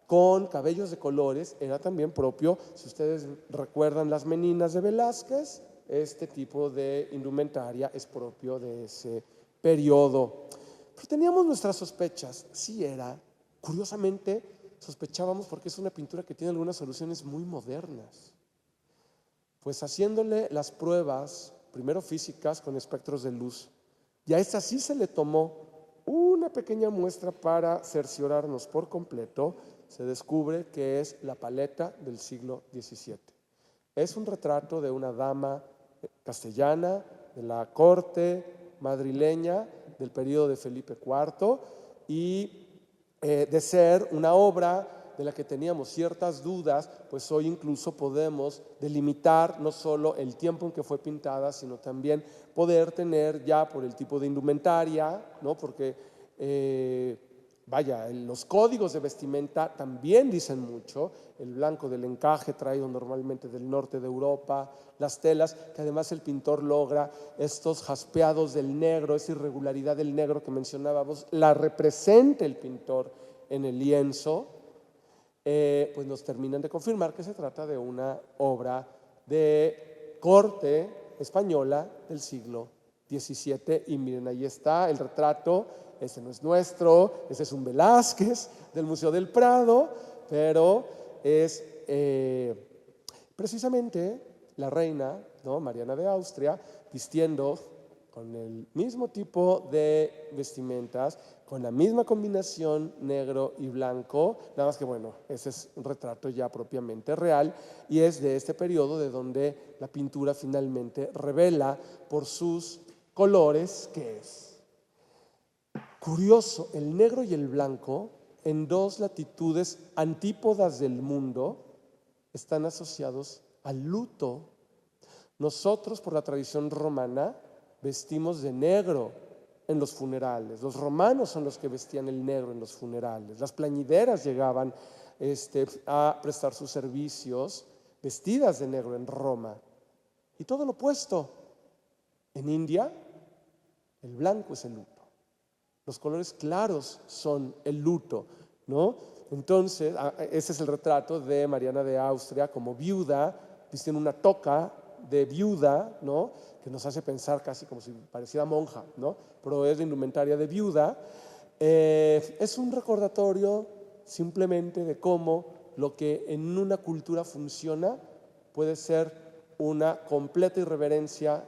con cabellos de colores era también propio. Si ustedes recuerdan las meninas de Velázquez, este tipo de indumentaria es propio de ese periodo. Pero teníamos nuestras sospechas, sí era, curiosamente, sospechábamos porque es una pintura que tiene algunas soluciones muy modernas. Pues haciéndole las pruebas, primero físicas con espectros de luz, y a esta sí se le tomó una pequeña muestra para cerciorarnos por completo, se descubre que es la paleta del siglo XVII. Es un retrato de una dama castellana, de la corte madrileña del periodo de Felipe IV, y de ser una obra de la que teníamos ciertas dudas, pues hoy incluso podemos delimitar no solo el tiempo en que fue pintada, sino también poder tener ya por el tipo de indumentaria, ¿no? Porque vaya, los códigos de vestimenta también dicen mucho. El blanco del encaje traído normalmente del norte de Europa, las telas, que además el pintor logra estos jaspeados del negro, esa irregularidad del negro que mencionábamos, la representa el pintor en el lienzo, pues nos terminan de confirmar que se trata de una obra de corte española del siglo XVII. Y miren, ahí está el retrato. Este no es nuestro, ese es un Velázquez del Museo del Prado, pero es precisamente la reina, ¿no?, Mariana de Austria, vistiendo con el mismo tipo de vestimentas, con la misma combinación negro y blanco, nada más que bueno, ese es un retrato ya propiamente real, y es de este periodo de donde la pintura finalmente revela por sus colores qué es. Curioso, el negro y el blanco, en dos latitudes antípodas del mundo, están asociados al luto. Nosotros, por la tradición romana, vestimos de negro en los funerales. Los romanos son los que vestían el negro en los funerales. Las plañideras llegaban a prestar sus servicios vestidas de negro en Roma. Y todo lo opuesto. En India, el blanco es el luto. Los colores claros son el luto, ¿no? Entonces, ese es el retrato de Mariana de Austria como viuda, vistiendo una toca de viuda, ¿no?, que nos hace pensar casi como si pareciera monja, ¿no?, pero es la indumentaria de viuda. Es un recordatorio simplemente de cómo lo que en una cultura funciona puede ser una completa irreverencia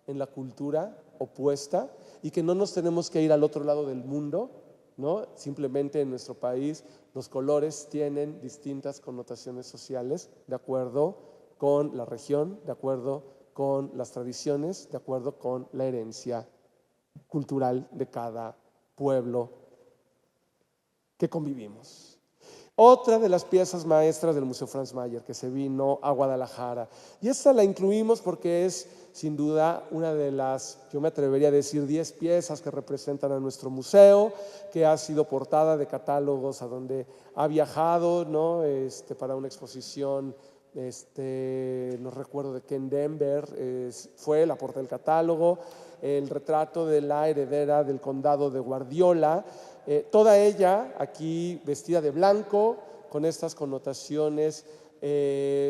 en la cultura opuesta, y que no nos tenemos que ir al otro lado del mundo, ¿no? Simplemente en nuestro país los colores tienen distintas connotaciones sociales de acuerdo con la región, de acuerdo con las tradiciones, de acuerdo con la herencia cultural de cada pueblo que convivimos. Otra de las piezas maestras del Museo Franz Mayer que se vino a Guadalajara. Y esta la incluimos porque es sin duda una de las, yo me atrevería a decir, 10 piezas que representan a nuestro museo, que ha sido portada de catálogos a donde ha viajado, ¿no? Para una exposición, no recuerdo de qué, en Denver, fue la portada del catálogo, el retrato de la heredera del condado de Guardiola, toda ella aquí vestida de blanco, con estas connotaciones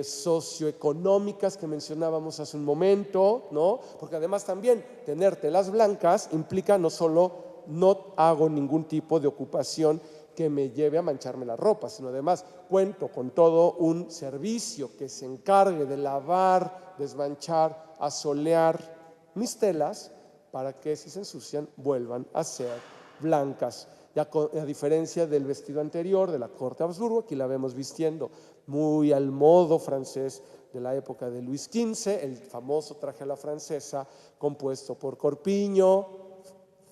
socioeconómicas que mencionábamos hace un momento, ¿no? Porque además también tener telas blancas implica no solo no hago ningún tipo de ocupación que me lleve a mancharme la ropa, sino además cuento con todo un servicio que se encargue de lavar, desmanchar, asolear mis telas para que si se ensucian vuelvan a ser blancas. Ya a diferencia del vestido anterior de la corte Habsburgo, aquí la vemos vistiendo muy al modo francés de la época de Luis XV, el famoso traje a la francesa compuesto por corpiño,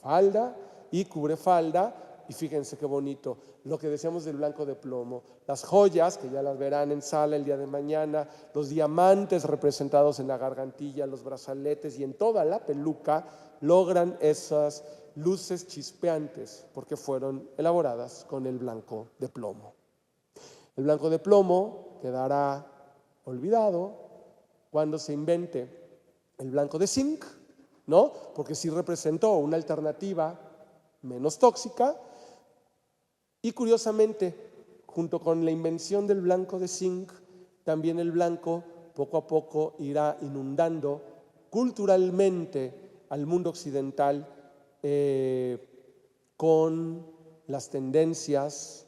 falda y cubrefalda. Y fíjense qué bonito, lo que decíamos del blanco de plomo, las joyas, que ya las verán en sala el día de mañana, los diamantes representados en la gargantilla, los brazaletes y en toda la peluca, logran esas luces chispeantes porque fueron elaboradas con el blanco de plomo. El blanco de plomo quedará olvidado cuando se invente el blanco de zinc, ¿no? Porque sí representó una alternativa menos tóxica. Y curiosamente, junto con la invención del blanco de zinc, también el blanco poco a poco irá inundando culturalmente al mundo occidental con las tendencias,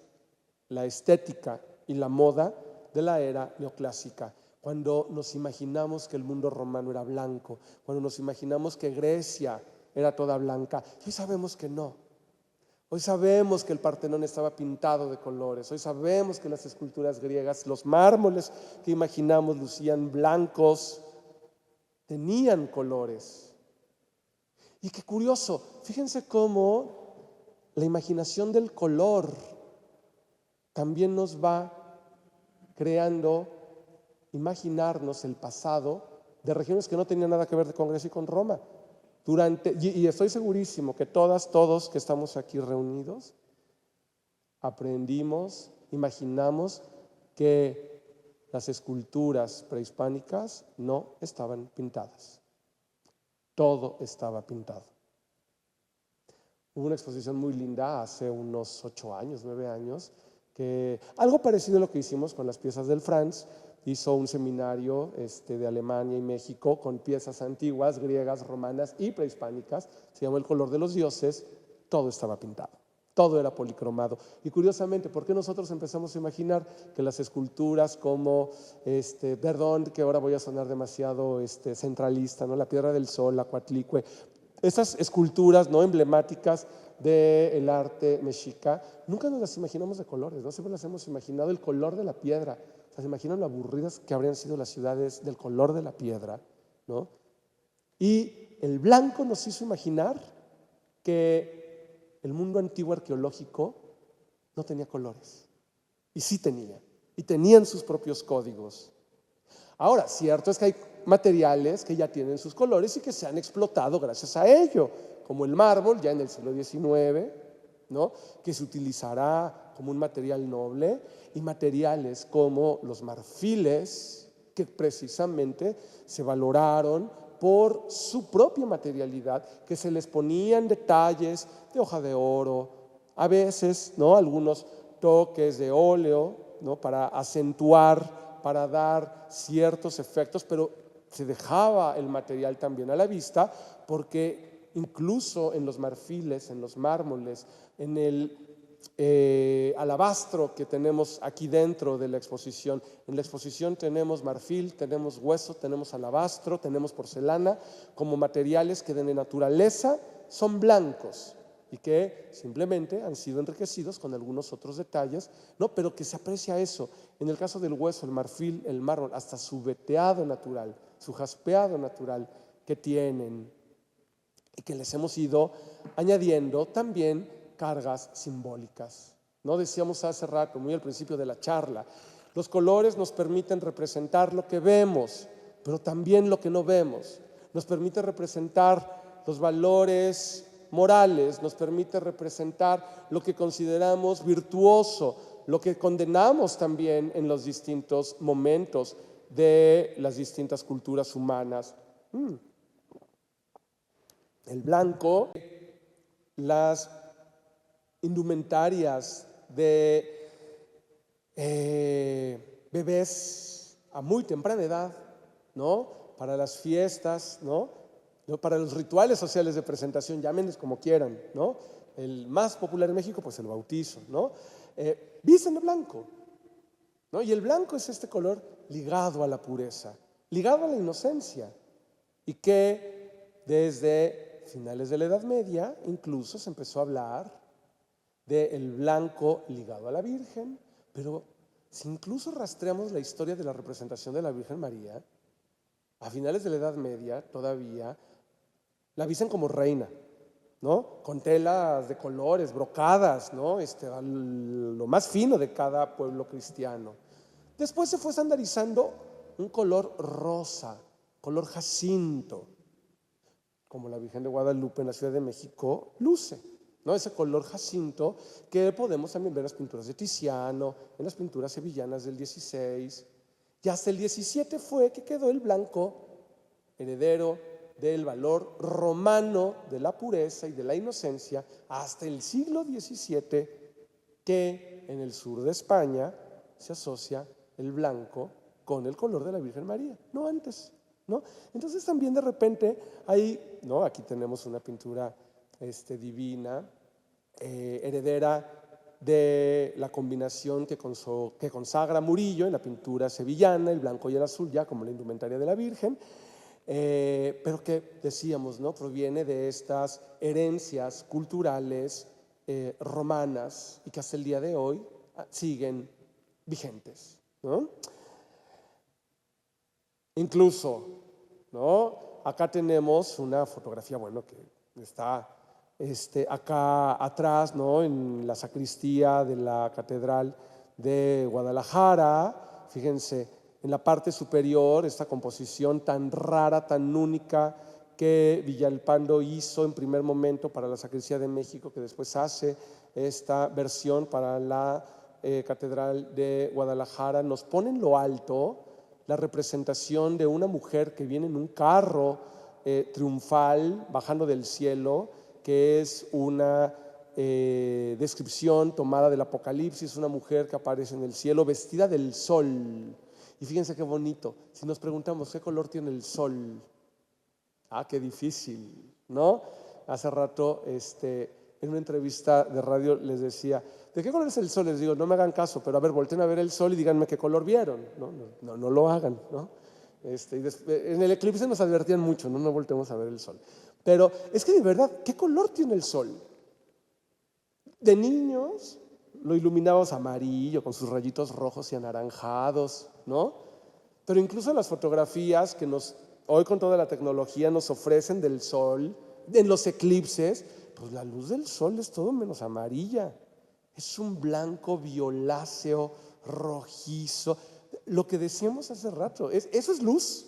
la estética y la moda de la era neoclásica. Cuando nos imaginamos que el mundo romano era blanco, cuando nos imaginamos que Grecia era toda blanca, hoy sabemos que no. Hoy sabemos que el Partenón estaba pintado de colores, hoy sabemos que las esculturas griegas, los mármoles que imaginamos lucían blancos, tenían colores. Y qué curioso, fíjense cómo la imaginación del color también nos va creando imaginarnos el pasado de regiones que no tenían nada que ver con Grecia y con Roma. Y estoy segurísimo que todos que estamos aquí reunidos, aprendimos, imaginamos que las esculturas prehispánicas no estaban pintadas. Todo estaba pintado. Hubo una exposición muy linda hace unos 8 años, 9 años, que algo parecido a lo que hicimos con las piezas del Franz. Hizo un seminario de Alemania y México con piezas antiguas, griegas, romanas y prehispánicas. Se llamó El color de los dioses. Todo estaba pintado, todo era policromado. Y curiosamente, ¿por qué nosotros empezamos a imaginar que las esculturas como, perdón que ahora voy a sonar demasiado centralista, ¿no? La Piedra del Sol, la Coatlicue, esas esculturas no emblemáticas del arte mexica, nunca nos las imaginamos de colores, ¿no? Siempre las hemos imaginado el color de la piedra. ¿Se imaginan lo aburridas que habrían sido las ciudades del color de la piedra, ¿no? Y el blanco nos hizo imaginar que el mundo antiguo arqueológico no tenía colores. Y sí tenía. Y tenían sus propios códigos. Ahora, cierto es que hay materiales que ya tienen sus colores y que se han explotado gracias a ello, como el mármol ya en el siglo XIX, ¿no? Que se utilizará como un material noble, y materiales como los marfiles, que precisamente se valoraron por su propia materialidad, que se les ponían detalles de hoja de oro, a veces, ¿no? Algunos toques de óleo, ¿no? Para acentuar, para dar ciertos efectos, pero se dejaba el material también a la vista, porque incluso en los marfiles, en los mármoles, en el alabastro que tenemos aquí dentro de la exposición. En la exposición tenemos marfil, tenemos hueso, tenemos alabastro, tenemos porcelana, como materiales que de naturaleza son blancos y que simplemente han sido enriquecidos con algunos otros detalles, ¿no? Pero que se aprecia eso. En el caso del hueso, el marfil, el mármol, hasta su veteado natural, su jaspeado natural que tienen y que les hemos ido añadiendo también cargas simbólicas, ¿no? Decíamos hace rato, muy al principio de la charla, los colores nos permiten representar lo que vemos, pero también lo que no vemos. Nos permite representar los valores morales, nos permite representar lo que consideramos virtuoso, lo que condenamos también en los distintos momentos de las distintas culturas humanas. El blanco, las indumentarias de bebés a muy temprana edad, ¿no? Para las fiestas, ¿no? Para los rituales sociales de presentación, llámenles como quieran, ¿no? El más popular en México, pues el bautizo, ¿no? Visten de blanco, ¿no? Y el blanco es este color ligado a la pureza, ligado a la inocencia, y que desde finales de la Edad Media incluso se empezó a hablar del blanco ligado a la Virgen, pero si incluso rastreamos la historia de la representación de la Virgen María, a finales de la Edad Media todavía la visten como reina, ¿no? Con telas de colores, brocadas, ¿no? Lo más fino de cada pueblo cristiano. Después se fue estandarizando un color rosa, color jacinto, como la Virgen de Guadalupe en la Ciudad de México luce, ¿no? Ese color jacinto que podemos también ver en las pinturas de Tiziano, en las pinturas sevillanas del 16, y hasta el 17 fue que quedó el blanco, heredero del valor romano de la pureza y de la inocencia, hasta el siglo XVII, que en el sur de España se asocia el blanco con el color de la Virgen María, no antes, ¿no? Entonces también de repente hay, ¿no? Aquí tenemos una pintura divina, heredera de la combinación que consagra Murillo en la pintura sevillana, el blanco y el azul ya como la indumentaria de la Virgen, pero que decíamos, ¿no? Proviene de estas herencias culturales romanas y que hasta el día de hoy siguen vigentes, ¿no? Incluso, ¿no? Acá tenemos una fotografía, bueno, que está acá atrás, ¿no? En la sacristía de la Catedral de Guadalajara. Fíjense, en la parte superior, esta composición tan rara, tan única que Villalpando hizo en primer momento para la Sacristía de México, que después hace esta versión para la Catedral de Guadalajara, nos pone en lo alto la representación de una mujer que viene en un carro triunfal bajando del cielo, que es una descripción tomada del Apocalipsis, una mujer que aparece en el cielo vestida del sol. Y fíjense qué bonito, si nos preguntamos qué color tiene el sol, qué difícil, ¿no? Hace rato en una entrevista de radio les decía, ¿de qué color es el sol? Les digo, no me hagan caso, pero a ver, volteen a ver el sol y díganme qué color vieron. No lo hagan, ¿no? En el eclipse nos advertían mucho, no volteemos a ver el sol. Pero es que de verdad, ¿qué color tiene el sol? De niños lo iluminábamos amarillo, con sus rayitos rojos y anaranjados, ¿no? Pero incluso las fotografías que hoy con toda la tecnología nos ofrecen del sol, en los eclipses, pues la luz del sol es todo menos amarilla. Es un blanco violáceo, rojizo. Lo que decíamos hace rato, eso es luz.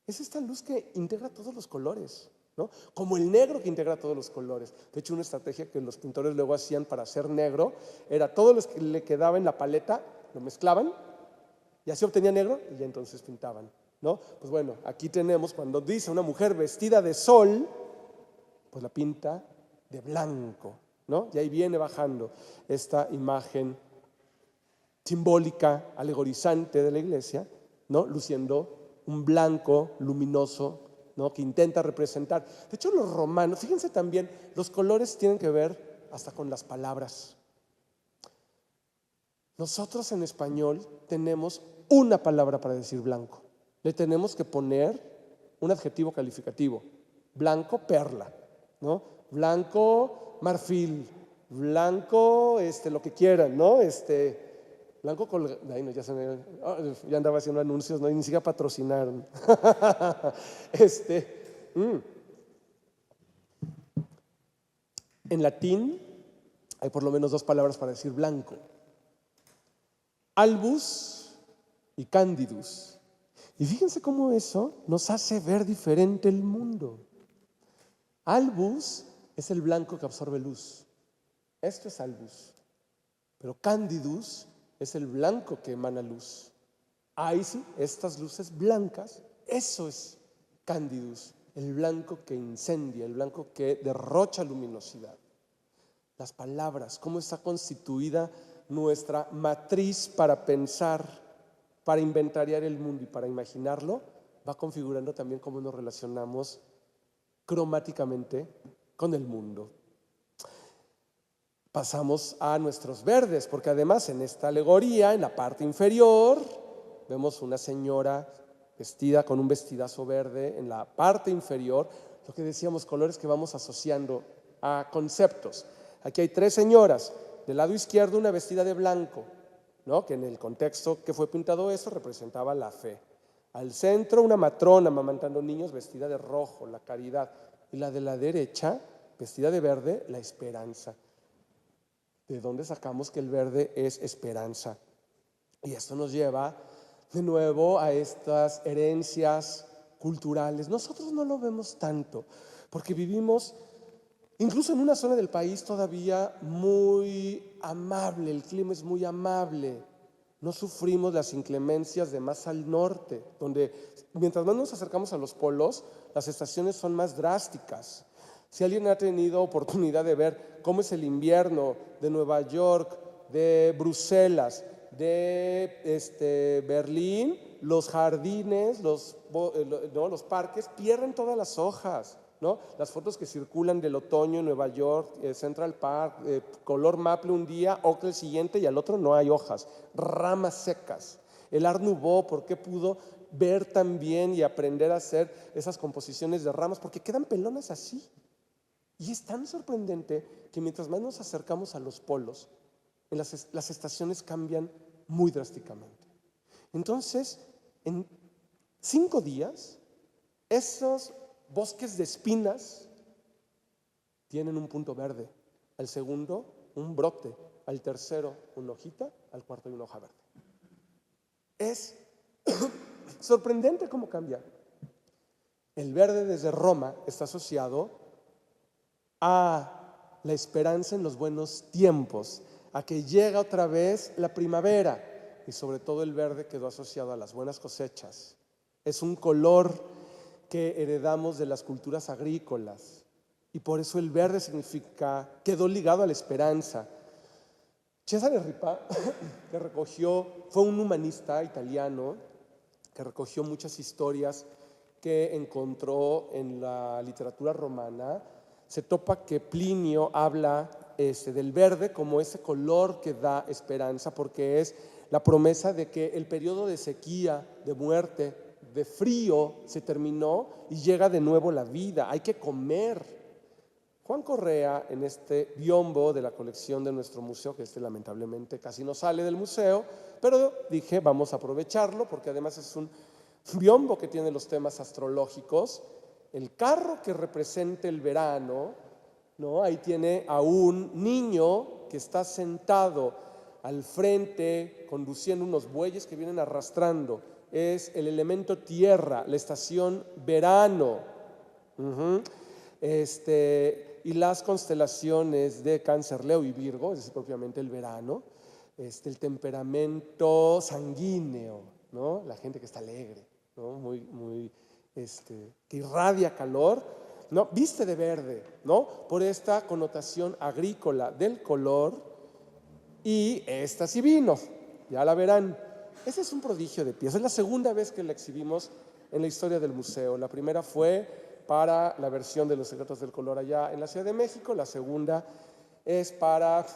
Es esta luz que integra todos los colores, ¿no? Como el negro que integra todos los colores. De hecho, una estrategia que los pintores luego hacían para hacer negro era todo lo que le quedaba en la paleta, lo mezclaban y así obtenía negro y ya entonces pintaban, ¿no? Pues bueno, aquí tenemos cuando dice una mujer vestida de sol, pues la pinta de blanco, ¿no? Y ahí viene bajando esta imagen simbólica, alegorizante de la iglesia, ¿no? Luciendo un blanco luminoso, ¿no? Que intenta representar. De hecho, los romanos, fíjense también, los colores tienen que ver hasta con las palabras. Nosotros en español tenemos una palabra para decir blanco. Le tenemos que poner un adjetivo calificativo. Blanco perla, ¿no? Blanco marfil, blanco lo que quieran, ¿no? Blanco colgado. Ay, no, ya andaba haciendo anuncios, no, ni siquiera patrocinaron. En latín hay por lo menos dos palabras para decir blanco: albus y candidus. Y fíjense cómo eso nos hace ver diferente el mundo. Albus es el blanco que absorbe luz. Esto es albus. Pero candidus es el blanco que emana luz. Ahí sí, estas luces blancas, eso es candidus, el blanco que incendia, el blanco que derrocha luminosidad. Las palabras, cómo está constituida nuestra matriz para pensar, para inventariar el mundo y para imaginarlo, va configurando también cómo nos relacionamos cromáticamente con el mundo. Pasamos a nuestros verdes, porque además en esta alegoría, en la parte inferior, vemos una señora vestida con un vestidazo verde en la parte inferior, lo que decíamos, colores que vamos asociando a conceptos. Aquí hay tres señoras, del lado izquierdo una vestida de blanco, ¿no? Que en el contexto que fue pintado eso representaba la fe. Al centro una matrona amamantando niños vestida de rojo, la caridad, y la de la derecha, vestida de verde, la esperanza. ¿De dónde sacamos que el verde es esperanza? Y esto nos lleva de nuevo a estas herencias culturales. Nosotros no lo vemos tanto, porque vivimos incluso en una zona del país todavía muy amable, el clima es muy amable. No sufrimos las inclemencias de más al norte, donde mientras más nos acercamos a los polos, las estaciones son más drásticas. Si alguien ha tenido oportunidad de ver cómo es el invierno de Nueva York, de Bruselas, de Berlín, los jardines, los parques pierden todas las hojas, ¿no? Las fotos que circulan del otoño en Nueva York, Central Park, color maple un día, ocre el siguiente y al otro no hay hojas, ramas secas. El Art Nouveau, ¿por qué pudo ver tan bien y aprender a hacer esas composiciones de ramas? Porque quedan pelonas así. Y es tan sorprendente que mientras más nos acercamos a los polos, las estaciones cambian muy drásticamente. Entonces, en 5 días, esos bosques de espinas tienen un punto verde, al segundo un brote, al tercero una hojita, al cuarto una hoja verde. Es sorprendente cómo cambia. El verde desde Roma está asociado a la esperanza en los buenos tiempos, a que llega otra vez la primavera, y sobre todo el verde quedó asociado a las buenas cosechas. Es un color que heredamos de las culturas agrícolas y por eso el verde quedó ligado a la esperanza. Cesare Ripa, fue un humanista italiano que recogió muchas historias que encontró en la literatura romana. Se topa que Plinio habla del verde como ese color que da esperanza, porque es la promesa de que el periodo de sequía, de muerte, de frío se terminó y llega de nuevo la vida. Hay que comer. Juan Correa, en este biombo de la colección de nuestro museo, que lamentablemente casi no sale del museo, pero dije vamos a aprovecharlo porque además es un biombo que tiene los temas astrológicos. El carro que representa el verano, ¿no? Ahí tiene a un niño que está sentado al frente conduciendo unos bueyes que vienen arrastrando. Es el elemento tierra, la estación verano. Y las constelaciones de Cáncer, Leo y Virgo, es decir, propiamente el verano. El temperamento sanguíneo, ¿no? La gente que está alegre, ¿no? Que irradia calor, ¿no? Viste de verde, ¿no? Por esta connotación agrícola del color. Y esta sí vino, ya la verán. Ese es un prodigio de pieza. Es la segunda vez que la exhibimos en la historia del museo. La primera fue para la versión de Los Secretos del Color allá en la Ciudad de México. La segunda es para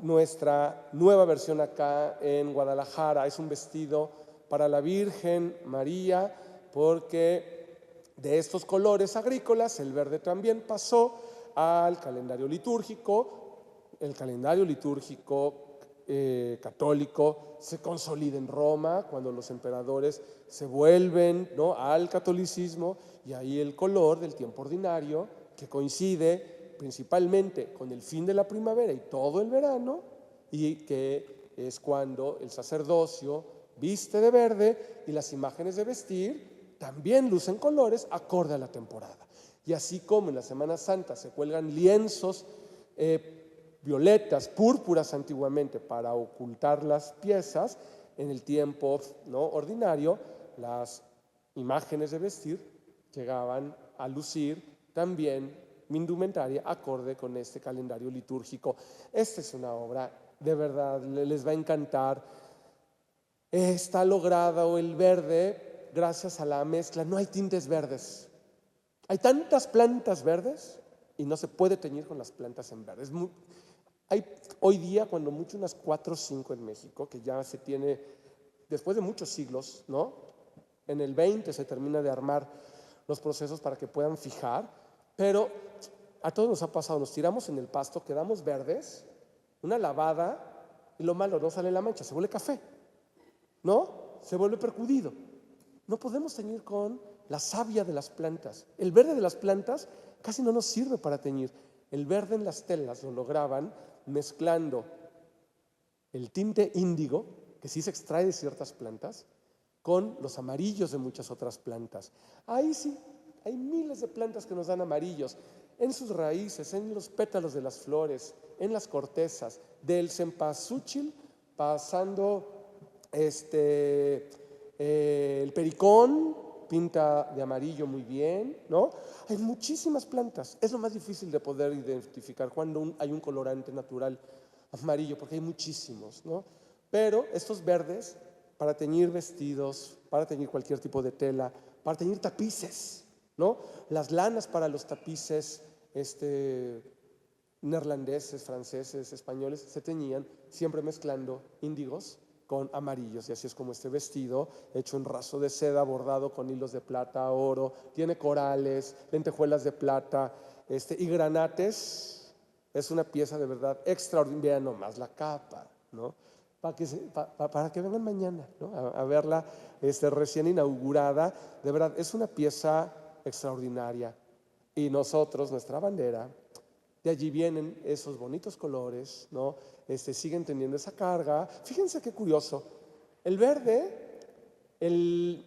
nuestra nueva versión acá en Guadalajara. Es un vestido para la Virgen María, porque de estos colores agrícolas el verde también pasó al calendario litúrgico. El calendario litúrgico católico se consolida en Roma cuando los emperadores se vuelven, ¿no?, al catolicismo, y ahí el color del tiempo ordinario, que coincide principalmente con el fin de la primavera y todo el verano, y que es cuando el sacerdocio viste de verde y las imágenes de vestir también lucen colores acorde a la temporada. Y así como en la Semana Santa se cuelgan lienzos violetas, púrpuras antiguamente para ocultar las piezas, en el tiempo ¿no? ordinario las imágenes de vestir llegaban a lucir también indumentaria acorde con este calendario litúrgico. Esta es una obra, de verdad, les va a encantar. Está logrado el verde gracias a la mezcla. No hay tintes verdes. Hay tantas plantas verdes y no se puede teñir con las plantas en verde. Hay hoy día, cuando mucho, unas 4 o 5 en México, que ya se tiene, después de muchos siglos, ¿no? En el 20 se termina de armar los procesos para que puedan fijar, pero a todos nos ha pasado, nos tiramos en el pasto, quedamos verdes, una lavada, y lo malo, no sale la mancha, se vuelve café, ¿no? Se vuelve percudido. No podemos teñir con la savia de las plantas. El verde de las plantas casi no nos sirve para teñir. El verde en las telas lo lograban mezclando el tinte índigo, que sí se extrae de ciertas plantas, con los amarillos de muchas otras plantas. Ahí sí, hay miles de plantas que nos dan amarillos, en sus raíces, en los pétalos de las flores, en las cortezas, del cempasúchil, pasando el pericón, pinta de amarillo muy bien, ¿no? Hay muchísimas plantas. Es lo más difícil de poder identificar cuando hay un colorante natural amarillo, porque hay muchísimos, ¿no? Pero estos verdes, para teñir vestidos, para teñir cualquier tipo de tela, para teñir tapices, ¿no? Las lanas para los tapices neerlandeses, franceses, españoles, se teñían siempre mezclando índigos con amarillos, y así es como este vestido, hecho en raso de seda, bordado con hilos de plata, oro, tiene corales, lentejuelas de plata y granates. Es una pieza de verdad extraordinaria. Vean nomás la capa, ¿no? Para que vengan mañana, ¿no? a verla recién inaugurada. De verdad, es una pieza extraordinaria. Y nosotros, nuestra bandera, de allí vienen esos bonitos colores, ¿no? Siguen teniendo esa carga. Fíjense qué curioso. El verde, el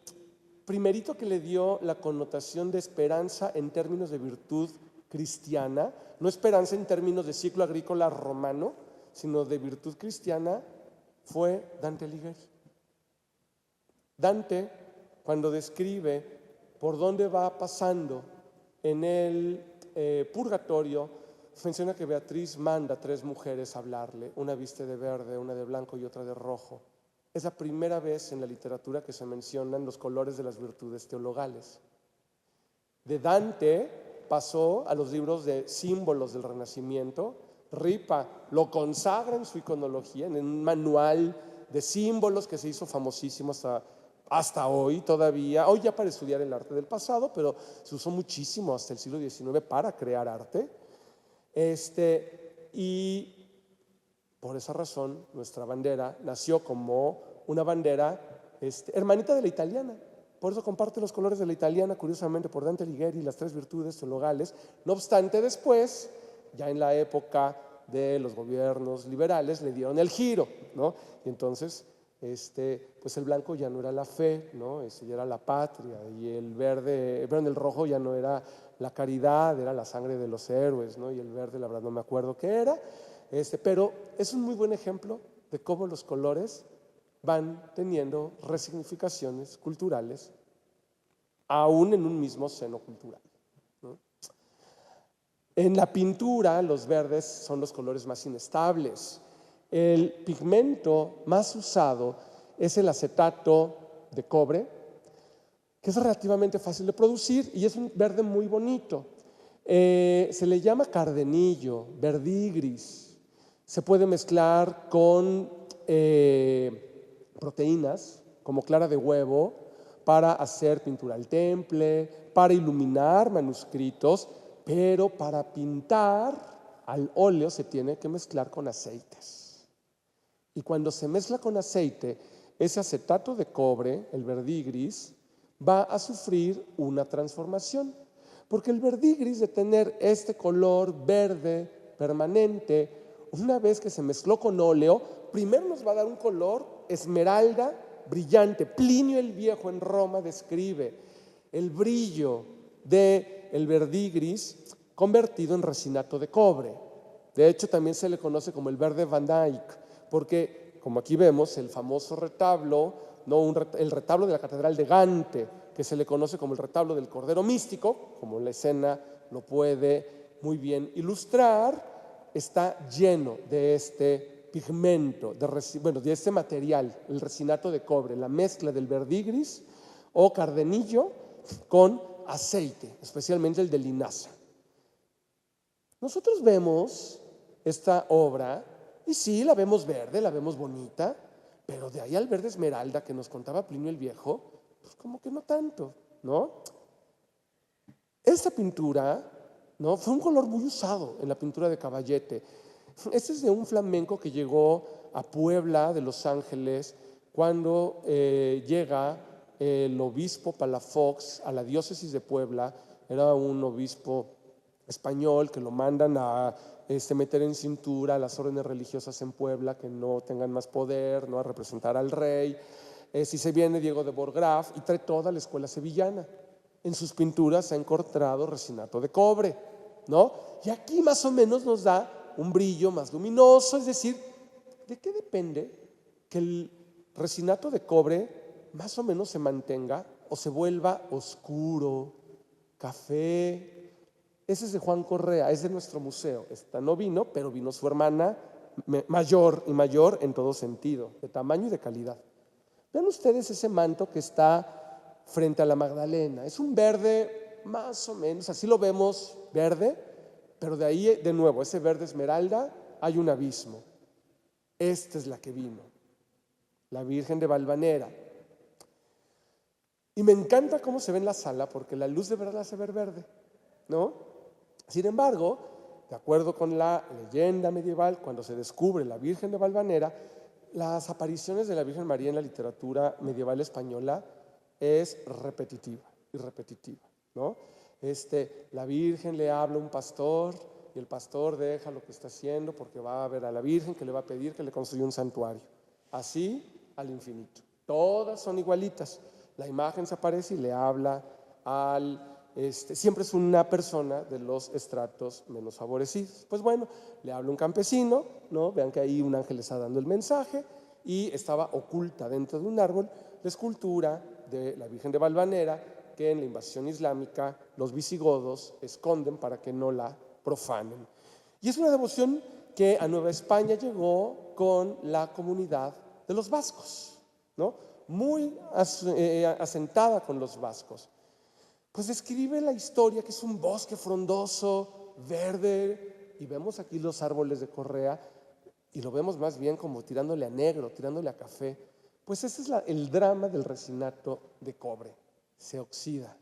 primerito que le dio la connotación de esperanza en términos de virtud cristiana, no esperanza en términos de ciclo agrícola romano, sino de virtud cristiana, fue Dante Alighieri. Dante, cuando describe por dónde va pasando en el purgatorio, menciona que Beatriz manda a 3 mujeres a hablarle, una viste de verde, una de blanco y otra de rojo. Es la primera vez en la literatura que se mencionan los colores de las virtudes teologales. De Dante pasó a los libros de símbolos del Renacimiento. Ripa lo consagra en su iconología, en un manual de símbolos que se hizo famosísimo hasta hoy todavía. Hoy ya para estudiar el arte del pasado, pero se usó muchísimo hasta el siglo XIX para crear arte. Y por esa razón nuestra bandera nació como una bandera hermanita de la italiana. Por eso comparte los colores de la italiana, curiosamente, por Dante Alighieri y las 3 virtudes teologales. No obstante, después, ya en la época de los gobiernos liberales, le dieron el giro, ¿no? Y entonces, pues el blanco ya no era la fe, ¿no? Ya era la patria, y el verde, perdón, el rojo ya no era la caridad, era la sangre de los héroes, ¿no? Y el verde, la verdad, no me acuerdo qué era, pero es un muy buen ejemplo de cómo los colores van teniendo resignificaciones culturales, aún en un mismo seno cultural, ¿no? En la pintura, los verdes son los colores más inestables. El pigmento más usado es el acetato de cobre, que es relativamente fácil de producir y es un verde muy bonito. Se le llama cardenillo, verdigris. Se puede mezclar con proteínas como clara de huevo para hacer pintura al temple, para iluminar manuscritos, pero para pintar al óleo se tiene que mezclar con aceites. Y cuando se mezcla con aceite, ese acetato de cobre, el verdigris, va a sufrir una transformación. Porque el verdigris, de tener este color verde permanente, una vez que se mezcló con óleo, primero nos va a dar un color esmeralda brillante. Plinio el Viejo en Roma describe el brillo del verdigris convertido en resinato de cobre. De hecho, también se le conoce como el verde Van Dyck, porque, como aquí vemos, el famoso retablo, el retablo de la Catedral de Gante, que se le conoce como el retablo del Cordero Místico, como la escena lo puede muy bien ilustrar, está lleno de este pigmento, de este material, el resinato de cobre, la mezcla del verdigris o cardenillo con aceite, especialmente el de linaza. Nosotros vemos esta obra y sí, la vemos verde, la vemos bonita, pero de ahí al verde esmeralda que nos contaba Plinio el Viejo, pues como que no tanto, ¿no? Esta pintura, ¿no?, fue un color muy usado en la pintura de Caballete. Este es de un flamenco que llegó a Puebla de Los Ángeles cuando llega el obispo Palafox a la diócesis de Puebla. Era un obispo español que lo mandan a meter en cintura a las órdenes religiosas en Puebla, que no tengan más poder, no a representar al rey. Si se viene Diego de Borgraf y trae toda la escuela sevillana. En sus pinturas se ha encontrado resinato de cobre, ¿no? Y aquí más o menos nos da un brillo más luminoso. Es decir, ¿de qué depende que el resinato de cobre más o menos se mantenga o se vuelva oscuro, café? Ese es de Juan Correa, es de nuestro museo. Esta no vino, pero vino su hermana mayor y mayor en todo sentido, de tamaño y de calidad. Vean ustedes ese manto que está frente a la Magdalena. Es un verde más o menos, así lo vemos verde, pero de ahí de nuevo, ese verde esmeralda, hay un abismo. Esta es la que vino, la Virgen de Valvanera. Y me encanta cómo se ve en la sala, porque la luz de verdad la hace ver verde, ¿no? Sin embargo, de acuerdo con la leyenda medieval, cuando se descubre la Virgen de Valvanera, las apariciones de la Virgen María en la literatura medieval española es repetitiva y repetitiva, ¿no? La Virgen le habla a un pastor y el pastor deja lo que está haciendo porque va a ver a la Virgen que le va a pedir que le construya un santuario. Así al infinito. Todas son igualitas. La imagen se aparece y le habla al... siempre es una persona de los estratos menos favorecidos. Pues bueno, le habla un campesino, ¿no? Vean que ahí un ángel está dando el mensaje y estaba oculta dentro de un árbol la escultura de la Virgen de Valvanera, que en la invasión islámica los visigodos esconden para que no la profanen. Y es una devoción que a Nueva España llegó con la comunidad de los vascos, ¿no? Muy asentada con los vascos. Pues describe la historia, que es un bosque frondoso, verde, y vemos aquí los árboles de Correa, y lo vemos más bien como tirándole a negro, tirándole a café. Pues ese es el drama del resinato de cobre. Se oxida,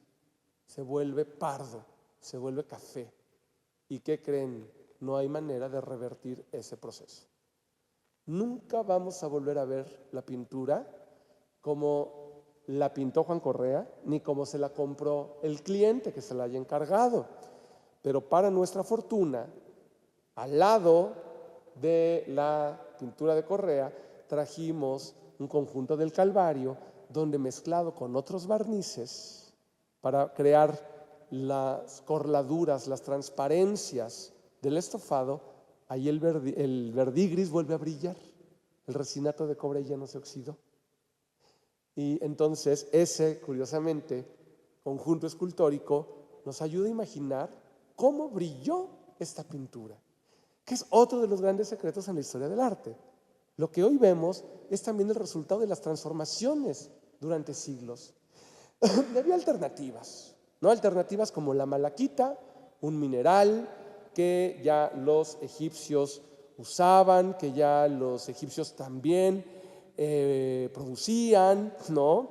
se vuelve pardo, se vuelve café. ¿Y qué creen? No hay manera de revertir ese proceso. Nunca vamos a volver a ver la pintura como la pintó Juan Correa, ni como se la compró el cliente que se la haya encargado. Pero para nuestra fortuna, al lado de la pintura de Correa, trajimos un conjunto del Calvario, donde mezclado con otros barnices, para crear las corladuras, las transparencias del estofado, ahí el verdigris vuelve a brillar. El resinato de cobre ya no se oxidó. Y entonces ese, curiosamente, conjunto escultórico nos ayuda a imaginar cómo brilló esta pintura, que es otro de los grandes secretos en la historia del arte. Lo que hoy vemos es también el resultado de las transformaciones durante siglos. Había alternativas, ¿no? Alternativas como la malaquita, un mineral que ya los egipcios usaban, que ya los egipcios también producían, ¿no?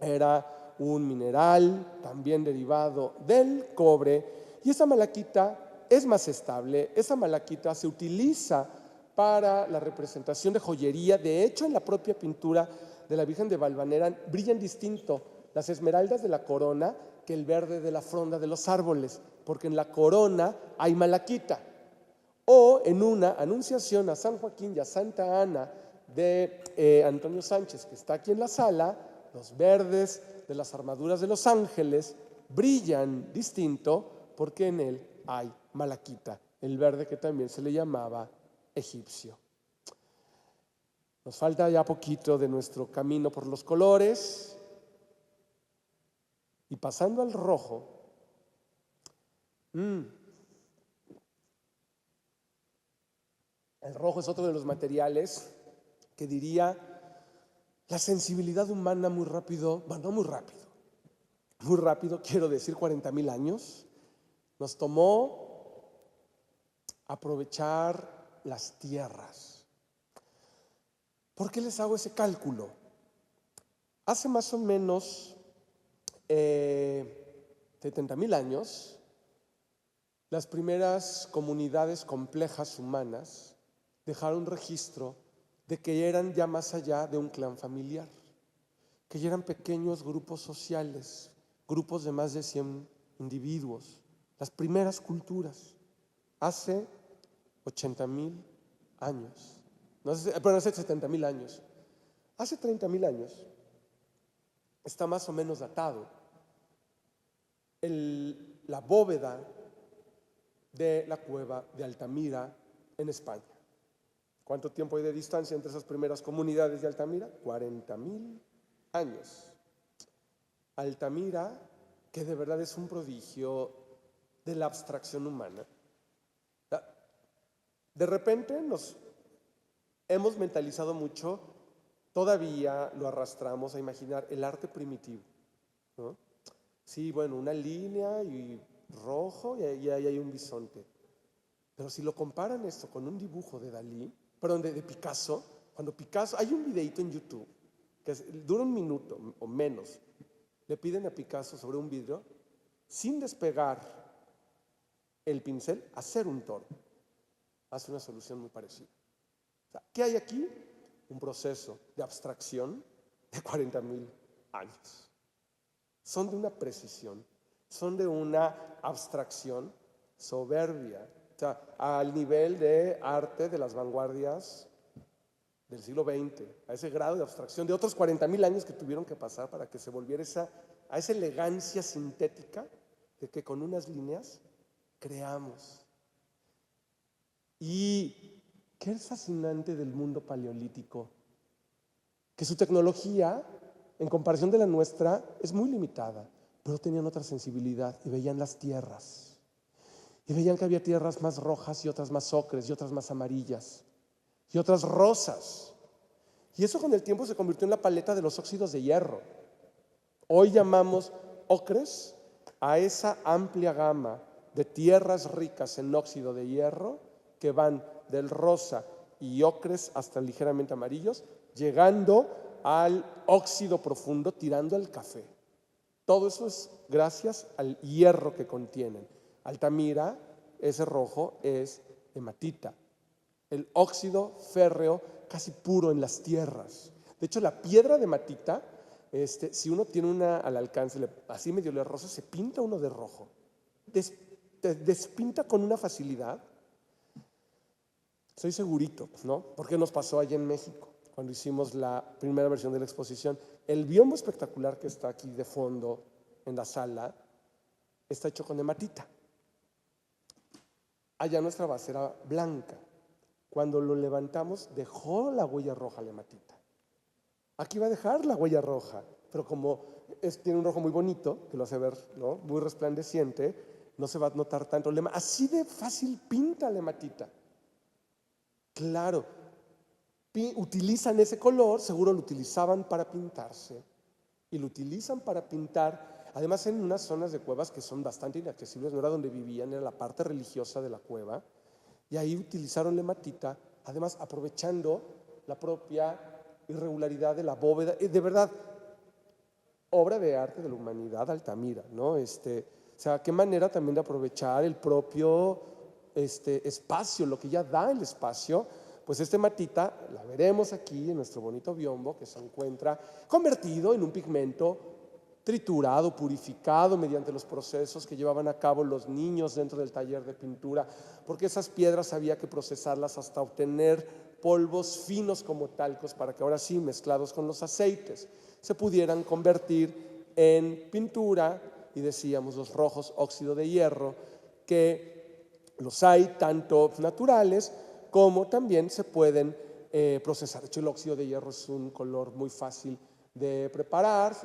Era un mineral también derivado del cobre, y esa malaquita es más estable. Esa malaquita se utiliza para la representación de joyería. De hecho, en la propia pintura de la Virgen de Valvanera brillan distinto. Las esmeraldas de la corona que el verde de la fronda de los árboles, porque en la corona hay malaquita. O en una anunciación a San Joaquín y a Santa Ana de Antonio Sánchez, que está aquí en la sala, los verdes de las armaduras de los ángeles brillan distinto porque en él hay malaquita, el verde que también se le llamaba egipcio. Nos falta ya poquito de nuestro camino por los colores y pasando al rojo. El rojo es otro de los materiales que diría la sensibilidad humana muy rápido, bueno, no muy rápido, quiero decir 40,000 años, nos tomó aprovechar las tierras. ¿Por qué les hago ese cálculo? Hace más o menos 70,000 años, las primeras comunidades complejas humanas dejaron registro de que eran ya más allá de un clan familiar, que ya eran pequeños grupos sociales, grupos de más de 100 individuos, las primeras culturas, hace 80,000 años, no sé, perdón, hace 70,000 años, hace 30,000 años, está más o menos datado la bóveda de la cueva de Altamira en España. ¿Cuánto tiempo hay de distancia entre esas primeras comunidades de Altamira? 40,000 años. Altamira, que de verdad es un prodigio de la abstracción humana. De repente nos hemos mentalizado mucho, todavía lo arrastramos a imaginar el arte primitivo, ¿no? Sí, bueno, una línea y rojo y ahí hay un bisonte. Pero si lo comparan esto con un dibujo de Dalí, perdón, de Picasso, cuando Picasso, hay un videito en YouTube que dura 1 minuto o menos, le piden a Picasso sobre un vidrio, sin despegar el pincel, hacer un toro. Hace una solución muy parecida. O sea, ¿qué hay aquí? Un proceso de abstracción de 40,000 años. Son de una precisión, son de una abstracción soberbia, o sea, al nivel de arte de las vanguardias del siglo XX, a ese grado de abstracción de otros 40,000 años que tuvieron que pasar para que se volviera a esa elegancia sintética de que con unas líneas creamos. Y qué es fascinante del mundo paleolítico, que su tecnología, en comparación de la nuestra, es muy limitada, pero tenían otra sensibilidad y veían las tierras. Y veían que había tierras más rojas y otras más ocres y otras más amarillas y otras rosas. Y eso con el tiempo se convirtió en la paleta de los óxidos de hierro. Hoy llamamos ocres a esa amplia gama de tierras ricas en óxido de hierro que van del rosa y ocres hasta ligeramente amarillos, llegando al óxido profundo, tirando al café. Todo eso es gracias al hierro que contienen. Altamira, ese rojo, es hematita, el óxido férreo casi puro en las tierras. De hecho, la piedra de hematita, si uno tiene una al alcance, así medio le rosa, se pinta uno de rojo. Despinta con una facilidad. Soy segurito, ¿no? Porque nos pasó allá en México, cuando hicimos la primera versión de la exposición. El biombo espectacular que está aquí de fondo en la sala está hecho con hematita. Allá nuestra base era blanca. Cuando lo levantamos, dejó la huella roja la hematita. Aquí va a dejar la huella roja, pero como tiene un rojo muy bonito, que lo hace ver, ¿no?, muy resplandeciente, no se va a notar tanto. Así de fácil pinta la hematita. Claro, utilizan ese color, seguro lo utilizaban para pintarse, y lo utilizan para pintar, además en unas zonas de cuevas que son bastante inaccesibles, no era donde vivían, era la parte religiosa de la cueva, y ahí utilizaron la hematita, además aprovechando la propia irregularidad de la bóveda, de verdad, obra de arte de la humanidad Altamira, ¿no? O sea, qué manera también de aprovechar el propio espacio, lo que ya da el espacio. Pues hematita la veremos aquí en nuestro bonito biombo, que se encuentra convertido en un pigmento triturado, purificado mediante los procesos que llevaban a cabo los niños dentro del taller de pintura, porque esas piedras había que procesarlas hasta obtener polvos finos como talcos para que ahora sí, mezclados con los aceites, se pudieran convertir en pintura. Y decíamos los rojos óxido de hierro, que los hay tanto naturales como también se pueden procesar. De hecho, el óxido de hierro es un color muy fácil de preparar.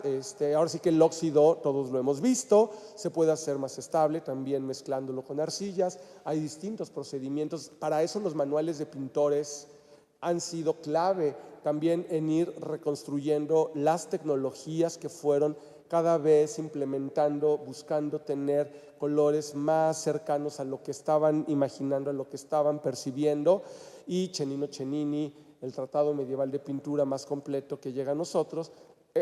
Ahora sí que el óxido, todos lo hemos visto, se puede hacer más estable también mezclándolo con arcillas. Hay distintos procedimientos. Para eso los manuales de pintores han sido clave también en ir reconstruyendo las tecnologías que fueron cada vez implementando, buscando tener colores más cercanos a lo que estaban imaginando, a lo que estaban percibiendo. Y Cennino Cennini, el Tratado Medieval de Pintura más completo que llega a nosotros,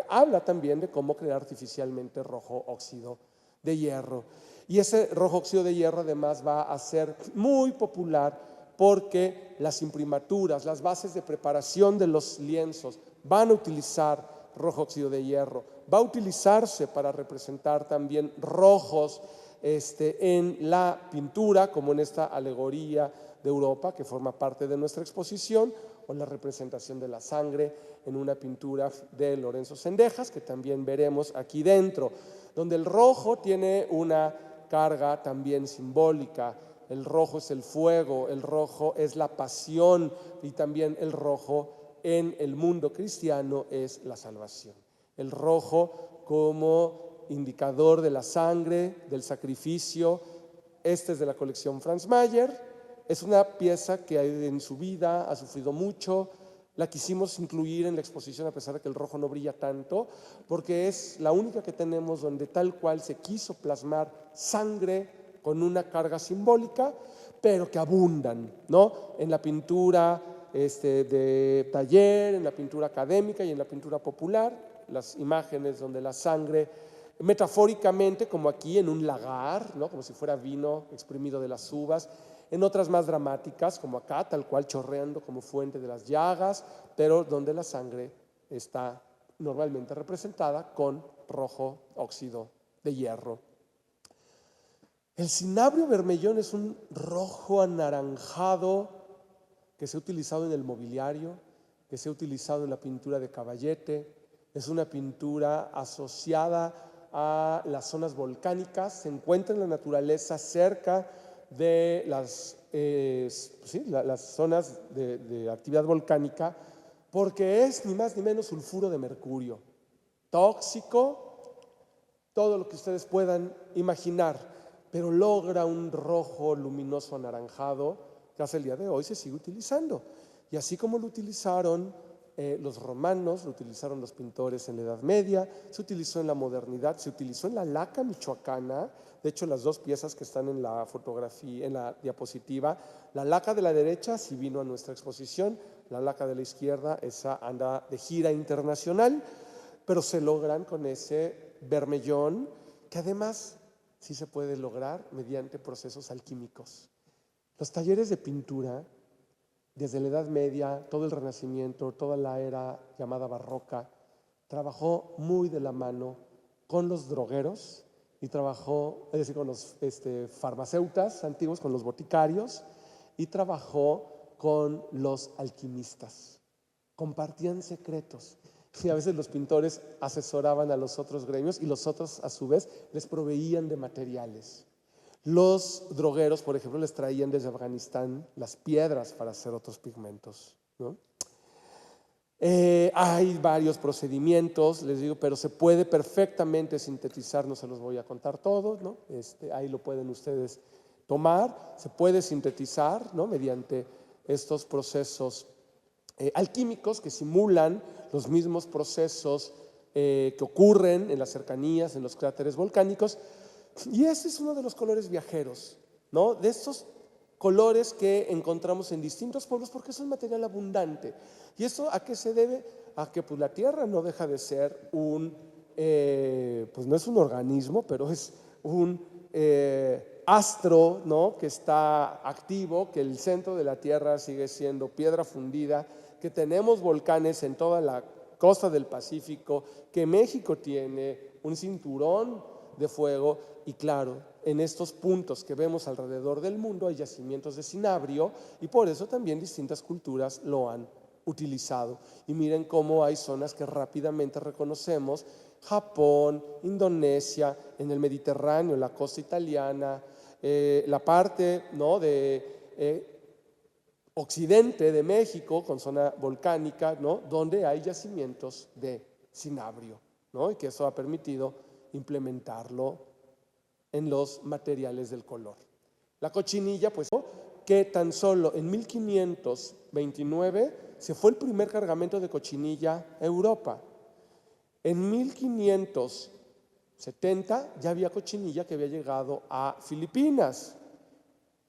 habla también de cómo crear artificialmente rojo óxido de hierro. Y ese rojo óxido de hierro además va a ser muy popular porque las imprimaturas, las bases de preparación de los lienzos van a utilizar rojo óxido de hierro. Va a utilizarse para representar también rojos en la pintura, como en esta alegoría de Europa que forma parte de nuestra exposición, o la representación de la sangre en una pintura de Lorenzo Sendejas, que también veremos aquí dentro, donde el rojo tiene una carga también simbólica. El rojo es el fuego, el rojo es la pasión, y también el rojo en el mundo cristiano es la salvación. El rojo como indicador de la sangre, del sacrificio. Este es de la colección Franz Mayer. Es una pieza que en su vida ha sufrido mucho. La quisimos incluir en la exposición a pesar de que el rojo no brilla tanto, porque es la única que tenemos donde tal cual se quiso plasmar sangre con una carga simbólica, pero que abundan, ¿no? En la pintura de taller, en la pintura académica y en la pintura popular, las imágenes donde la sangre, metafóricamente, como aquí en un lagar, ¿no? Como si fuera vino exprimido de las uvas. En otras más dramáticas, como acá, tal cual chorreando como fuente de las llagas, pero donde la sangre está normalmente representada con rojo óxido de hierro. El cinabrio vermellón es un rojo anaranjado que se ha utilizado en el mobiliario, que se ha utilizado en la pintura de caballete. Es una pintura asociada a las zonas volcánicas, se encuentra en la naturaleza cerca de las zonas de actividad volcánica, porque es ni más ni menos sulfuro de mercurio, tóxico, todo lo que ustedes puedan imaginar, pero logra un rojo luminoso anaranjado que hasta el día de hoy se sigue utilizando. Y así como lo utilizaron los romanos, lo utilizaron los pintores en la Edad Media, se utilizó en la modernidad, se utilizó en la laca michoacana. De hecho, las dos piezas que están en la fotografía, en la diapositiva, la laca de la derecha sí vino a nuestra exposición, la laca de la izquierda, esa anda de gira internacional, pero se logran con ese vermellón, que además sí se puede lograr mediante procesos alquímicos. Los talleres de pintura, desde la Edad Media, todo el Renacimiento, toda la era llamada barroca, trabajó muy de la mano con los drogueros y trabajó, es decir, con los farmacéutas antiguos, con los boticarios, y trabajó con los alquimistas. Compartían secretos. Y a veces los pintores asesoraban a los otros gremios y los otros a su vez les proveían de materiales. Los drogueros, por ejemplo, les traían desde Afganistán las piedras para hacer otros pigmentos, ¿no? Hay varios procedimientos, les digo, pero se puede perfectamente sintetizar, no se los voy a contar todos, ¿no? Ahí lo pueden ustedes tomar, se puede sintetizar, ¿no? Mediante estos procesos alquímicos que simulan los mismos procesos que ocurren en las cercanías, en los cráteres volcánicos. Y ese es uno de los colores viajeros, ¿no? De estos colores que encontramos en distintos pueblos porque es un material abundante. ¿Y eso a qué se debe? A que pues, la Tierra no deja de ser pues no es un organismo, pero es un astro, ¿no? Que está activo, que el centro de la Tierra sigue siendo piedra fundida, que tenemos volcanes en toda la costa del Pacífico, que México tiene un cinturón de fuego y claro, en estos puntos que vemos alrededor del mundo hay yacimientos de cinabrio y por eso también distintas culturas lo han utilizado. Y miren cómo hay zonas que rápidamente reconocemos: Japón, Indonesia, en el Mediterráneo, la costa italiana, la parte, ¿no?, de occidente de México con zona volcánica, ¿no?, donde hay yacimientos de cinabrio, ¿no?, y que eso ha permitido implementarlo en los materiales del color. La cochinilla, pues, que tan solo en 1529 se fue el primer cargamento de cochinilla a Europa. En 1570 ya había cochinilla que había llegado a Filipinas.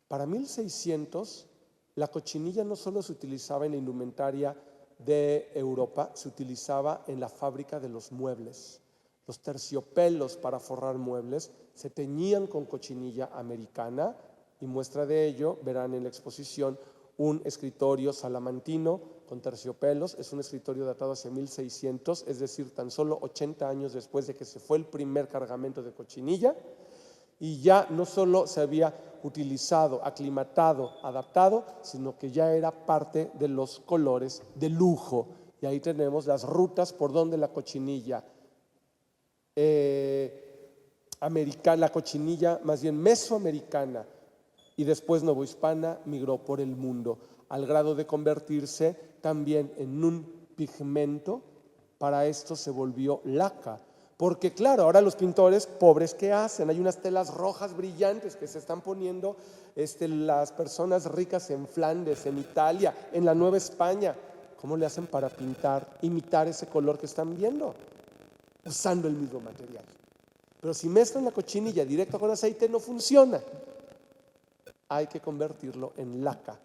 Para 1600 la cochinilla no solo se utilizaba en la indumentaria de Europa, se utilizaba en la fábrica de los muebles. Los terciopelos para forrar muebles se teñían con cochinilla americana y muestra de ello verán en la exposición un escritorio salamantino con terciopelos. Es un escritorio datado hacia 1600, es decir, tan solo 80 años después de que se fue el primer cargamento de cochinilla, y ya no solo se había utilizado, aclimatado, adaptado, sino que ya era parte de los colores de lujo. Y ahí tenemos las rutas por donde la cochinilla americana, la cochinilla más bien mesoamericana y después novohispana migró por el mundo, al grado de convertirse también en un pigmento. Para esto se volvió laca, porque claro, ahora los pintores pobres, ¿qué hacen? Hay unas telas rojas brillantes que se están poniendo las personas ricas en Flandes, en Italia, en la Nueva España. ¿Cómo le hacen para pintar, imitar ese color que están viendo? Usando el mismo material. Pero si mezclan la cochinilla directo con aceite, no funciona. Hay que convertirlo en laca.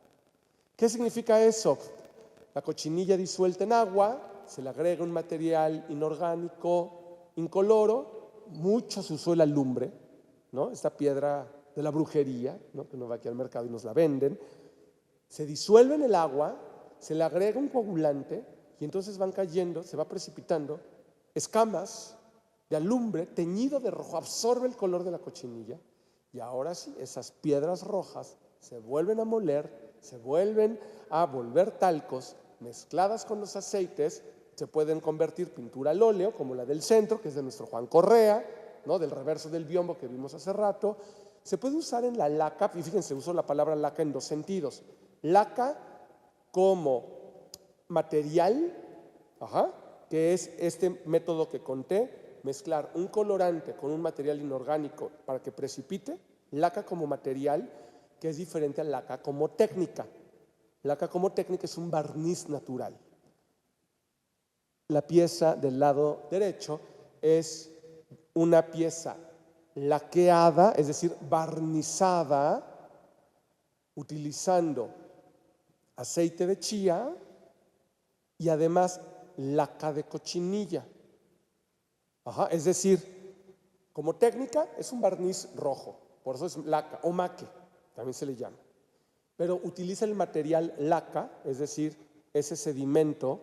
¿Qué significa eso? La cochinilla disuelta en agua, se le agrega un material inorgánico, incoloro, mucho se usó la lumbre, ¿no?, esta piedra de la brujería, ¿no?, que no va aquí al mercado y nos la venden. Se disuelve en el agua, se le agrega un coagulante y entonces van cayendo, se va precipitando escamas de alumbre teñido de rojo, absorbe el color de la cochinilla y ahora sí, esas piedras rojas se vuelven a moler, se vuelven a volver talcos, mezcladas con los aceites, se pueden convertir pintura al óleo, como la del centro, que es de nuestro Juan Correa, ¿no?, del reverso del biombo que vimos hace rato. Se puede usar en la laca, y fíjense, uso la palabra laca en dos sentidos. Laca como material, que es este método que conté, mezclar un colorante con un material inorgánico para que precipite. Laca como material, que es diferente a laca como técnica. Laca como técnica es un barniz natural. La pieza del lado derecho es una pieza laqueada, es decir, barnizada, utilizando aceite de chía y además laca de cochinilla. Es decir, como técnica es un barniz rojo, por eso es laca o maque, también se le llama. Pero utiliza el material laca, es decir, ese sedimento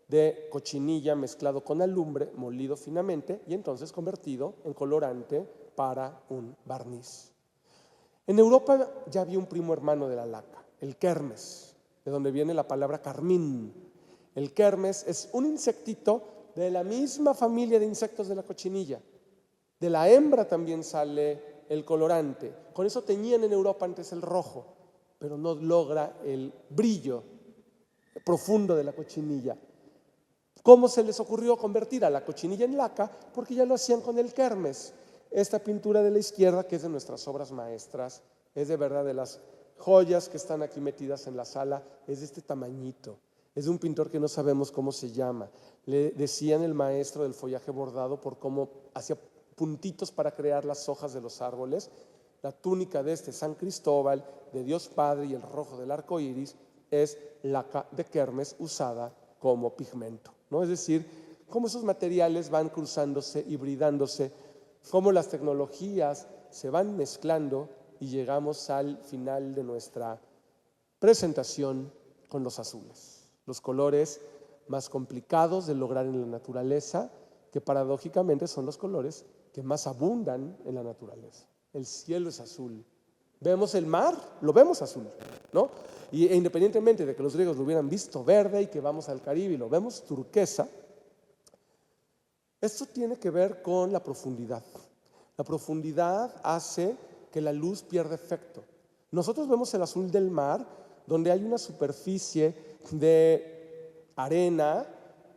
de cochinilla mezclado con alumbre, molido finamente y entonces convertido en colorante para un barniz. En Europa ya había un primo hermano de la laca, el kermes, de donde viene la palabra carmín. El kermes es un insectito de la misma familia de insectos de la cochinilla. De la hembra también sale el colorante. Con eso teñían en Europa antes el rojo, pero no logra el brillo profundo de la cochinilla. ¿Cómo se les ocurrió convertir a la cochinilla en laca? Porque ya lo hacían con el kermes. Esta pintura de la izquierda, que es de nuestras obras maestras, es de verdad de las joyas que están aquí metidas en la sala, es de este tamañito. Es de un pintor que no sabemos cómo se llama. Le decían el maestro del follaje bordado por cómo hacía puntitos para crear las hojas de los árboles. La túnica de este San Cristóbal, de Dios Padre y el rojo del arco iris, es laca de kermes usada como pigmento, ¿no? Es decir, cómo esos materiales van cruzándose, hibridándose, cómo las tecnologías se van mezclando y llegamos al final de nuestra presentación con los azules, los colores más complicados de lograr en la naturaleza, que paradójicamente son los colores que más abundan en la naturaleza. El cielo es azul. Vemos el mar, lo vemos azul, ¿no? E independientemente de que los griegos lo hubieran visto verde y que vamos al Caribe y lo vemos turquesa, esto tiene que ver con la profundidad. La profundidad hace que la luz pierda efecto. Nosotros vemos el azul del mar, donde hay una superficie de arena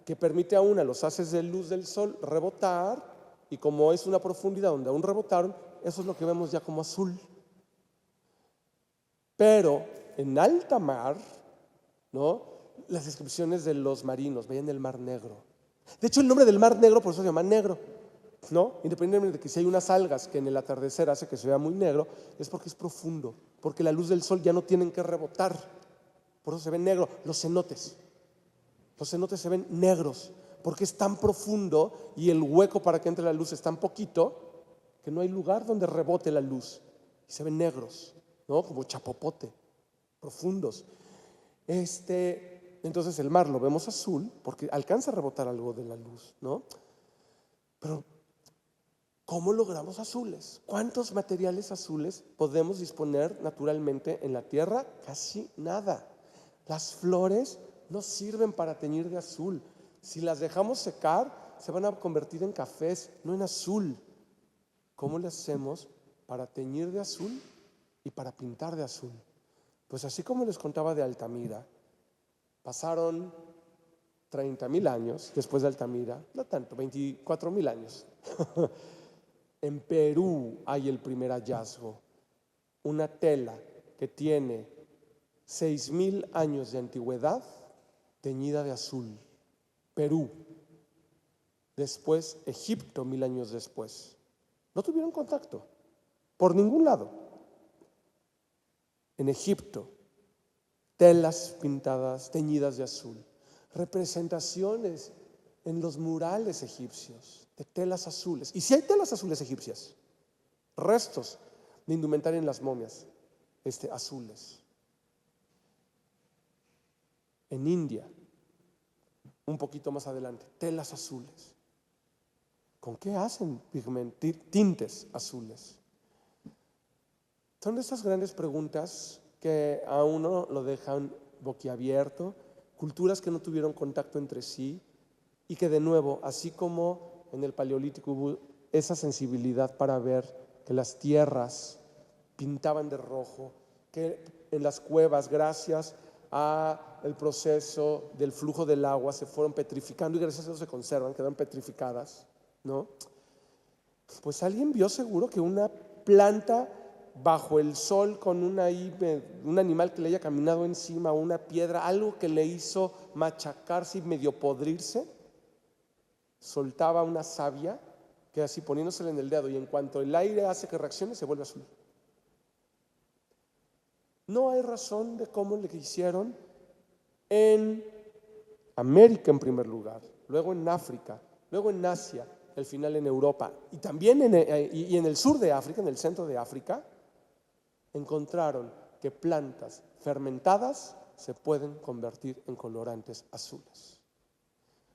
que permite aún a los haces de luz del sol rebotar, y como es una profundidad donde aún rebotaron, eso es lo que vemos ya como azul. Pero en alta mar, ¿no?, las descripciones de los marinos veían el mar negro. De hecho, el nombre del mar negro por eso se llama negro, ¿no? Independientemente de que si hay unas algas que en el atardecer hace que se vea muy negro, es porque es profundo, porque la luz del sol ya no tienen que rebotar, por eso se ve negro. Los cenotes se ven negros, porque es tan profundo y el hueco para que entre la luz es tan poquito que no hay lugar donde rebote la luz, y se ven negros, ¿no?, como chapopote, profundos. Entonces el mar lo vemos azul porque alcanza a rebotar algo de la luz, ¿no? Pero ¿cómo logramos azules? ¿Cuántos materiales azules podemos disponer naturalmente en la Tierra? Casi nada. Las flores no sirven para teñir de azul. Si las dejamos secar, se van a convertir en cafés, no en azul. ¿Cómo le hacemos para teñir de azul y para pintar de azul? Pues así como les contaba de Altamira, pasaron 30,000 años después de Altamira, no tanto, 24,000 años. En Perú hay el primer hallazgo, una tela que tiene 6,000 años de antigüedad teñida de azul. Perú. Después Egipto, 1,000 años después. No tuvieron contacto por ningún lado. En Egipto, telas pintadas, teñidas de azul, representaciones en los murales egipcios de telas azules. Y si hay telas azules egipcias, restos de indumentaria en las momias, azules. En India, un poquito más adelante, telas azules. ¿Con qué hacen tintes azules? Son de estas grandes preguntas que a uno lo dejan boquiabierto, culturas que no tuvieron contacto entre sí y que de nuevo, así como en el Paleolítico hubo esa sensibilidad para ver que las tierras pintaban de rojo, que en las cuevas, gracias al proceso del flujo del agua, se fueron petrificando y gracias a eso se conservan, quedan petrificadas, ¿no? Pues alguien vio seguro que una planta bajo el sol con un animal que le haya caminado encima, una piedra, algo que le hizo machacarse y medio podrirse, soltaba una savia que así poniéndosela en el dedo y en cuanto el aire hace que reaccione se vuelve azul. No hay razón de cómo le hicieron en América en primer lugar, luego en África, luego en Asia, al final en Europa y también en el sur de África, en el centro de África, encontraron que plantas fermentadas se pueden convertir en colorantes azules.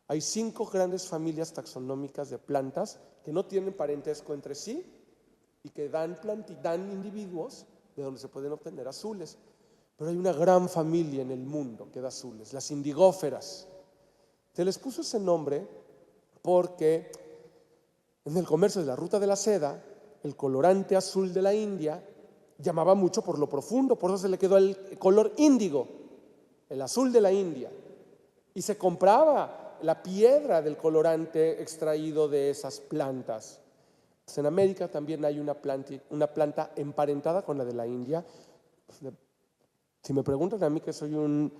Hay 5 grandes familias taxonómicas de plantas que no tienen parentesco entre sí y que dan individuos de donde se pueden obtener azules. Pero hay una gran familia en el mundo que da azules, las indigóferas. Se les puso ese nombre porque en el comercio de la ruta de la seda, el colorante azul de la India llamaba mucho por lo profundo, por eso se le quedó el color índigo, el azul de la India. Y se compraba la piedra del colorante extraído de esas plantas. Pues en América también hay una planta emparentada con la de la India. Si me preguntan a mí, que soy un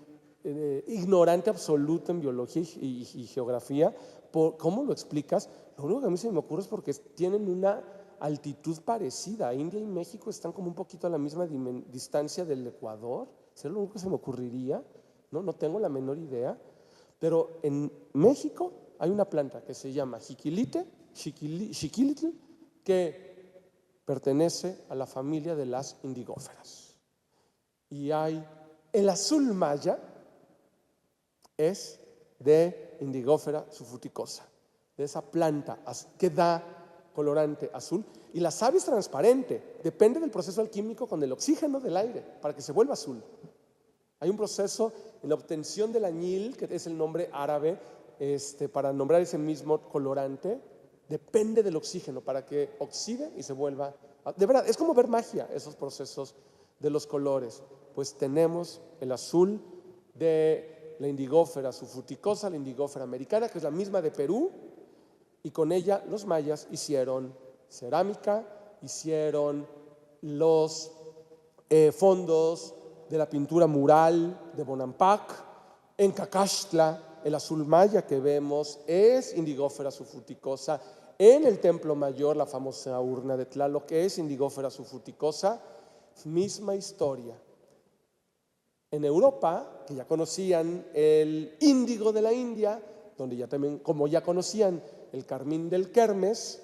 ignorante absoluto en biología y geografía, ¿cómo lo explicas? Lo único que a mí se me ocurre es porque tienen una altitud parecida. India y México están como un poquito a la misma distancia del Ecuador. ¿Es lo único que se me ocurriría? No tengo la menor idea. Pero en México hay una planta que se llama Xiquilitl, que pertenece a la familia de las indigóferas. Y hay el azul maya, es de Indigófera subfruticosa. de esa planta que da colorante azul, y la savia es transparente, depende del proceso alquímico con el oxígeno del aire para que se vuelva azul. Hay un proceso en la obtención del añil, que es el nombre árabe, para nombrar ese mismo colorante, depende del oxígeno para que oxide y se vuelva. De verdad, es como ver magia esos procesos de los colores. Pues tenemos el azul de la Indigófera subfruticosa, la Indigófera americana, que es la misma de Perú, y con ella los mayas hicieron cerámica, hicieron los fondos de la pintura mural de Bonampak. En Cacaxtla, el azul maya que vemos es Indigófera subfruticosa. En el Templo Mayor, la famosa urna de Tlaloc, que es Indigófera subfruticosa, misma historia. En Europa, que ya conocían el índigo de la India, donde ya también, como ya conocían el carmín del Kermes,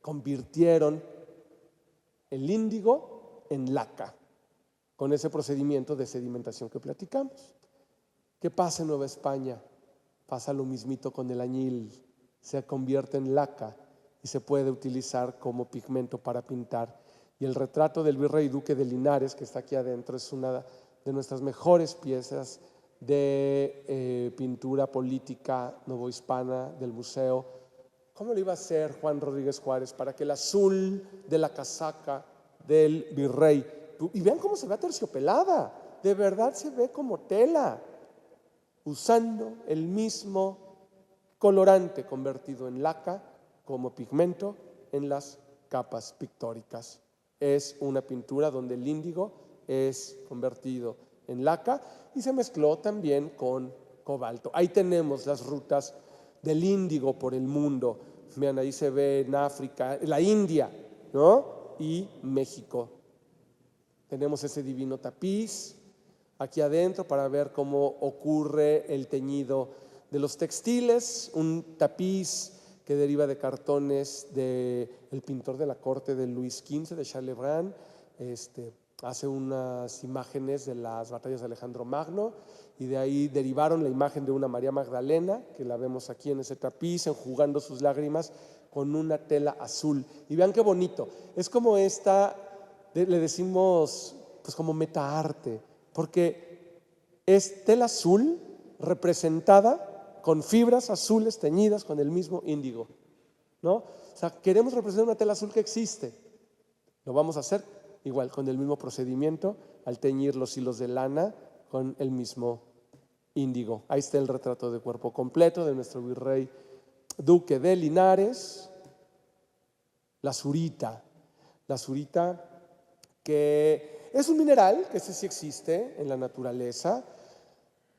convirtieron el índigo en laca, con ese procedimiento de sedimentación que platicamos. ¿Qué pasa en Nueva España? Pasa lo mismito con el añil, se convierte en laca y se puede utilizar como pigmento para pintar. Y el retrato del virrey duque de Linares, que está aquí adentro, es una de nuestras mejores piezas de pintura política novohispana del museo. ¿Cómo lo iba a hacer Juan Rodríguez Juárez para que el azul de la casaca del virrey, y vean cómo se ve aterciopelada, de verdad se ve como tela, usando el mismo colorante convertido en laca como pigmento en las capas pictóricas? Es una pintura donde el índigo es convertido en laca y se mezcló también con cobalto. Ahí tenemos las rutas del índigo por el mundo. Vean, ahí se ve en África, la India, ¿no? Y México. Tenemos ese divino tapiz aquí adentro para ver cómo ocurre el teñido de los textiles, un tapiz que deriva de cartones del pintor de la corte de Luis XV, de Charles Lebrun. Hace unas imágenes de las batallas de Alejandro Magno y de ahí derivaron la imagen de una María Magdalena, que la vemos aquí en ese tapiz, enjugando sus lágrimas con una tela azul. Y vean qué bonito, es como esta, le decimos pues como metaarte, porque es tela azul representada con fibras azules teñidas con el mismo índigo, ¿no? O sea, queremos representar una tela azul que existe, lo vamos a hacer igual con el mismo procedimiento al teñir los hilos de lana con el mismo índigo. Ahí está el retrato de cuerpo completo de nuestro virrey duque de Linares. La zurita que es un mineral que sí existe en la naturaleza,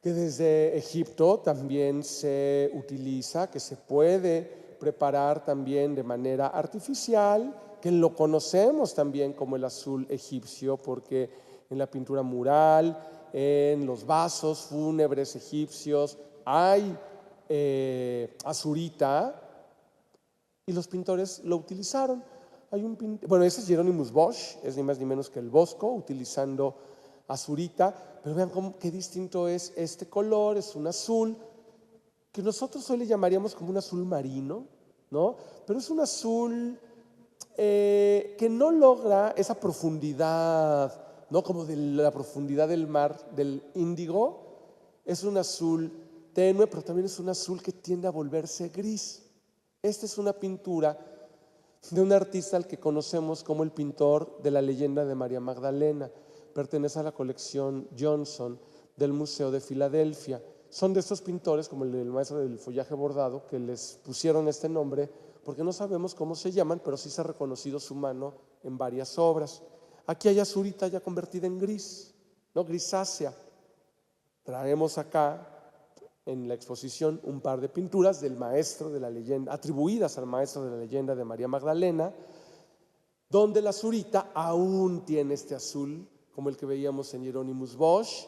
que desde Egipto también se utiliza, que se puede preparar también de manera artificial, que lo conocemos también como el azul egipcio, porque en la pintura mural, en los vasos fúnebres egipcios hay azurita y los pintores lo utilizaron. Bueno, ese es Hieronymus Bosch, es ni más ni menos que el Bosco, utilizando azurita, pero vean qué distinto es este color, es un azul que nosotros hoy le llamaríamos como un azul marino, ¿no? Pero es un azul que no logra esa profundidad, ¿no? Como de la profundidad del mar, del índigo. Es un azul tenue, pero también es un azul que tiende a volverse gris. Esta es una pintura de un artista al que conocemos como el pintor de la leyenda de María Magdalena. Pertenece a la colección Johnson del Museo de Filadelfia. Son de estos pintores, como el maestro del follaje bordado, que les pusieron este nombre porque no sabemos cómo se llaman, pero sí se ha reconocido su mano en varias obras. Aquí hay azurita ya convertida en gris, ¿no? Grisácea. Traemos acá en la exposición un par de pinturas del maestro de la leyenda, atribuidas al maestro de la leyenda de María Magdalena, donde la azurita aún tiene este azul, como el que veíamos en Hieronymus Bosch.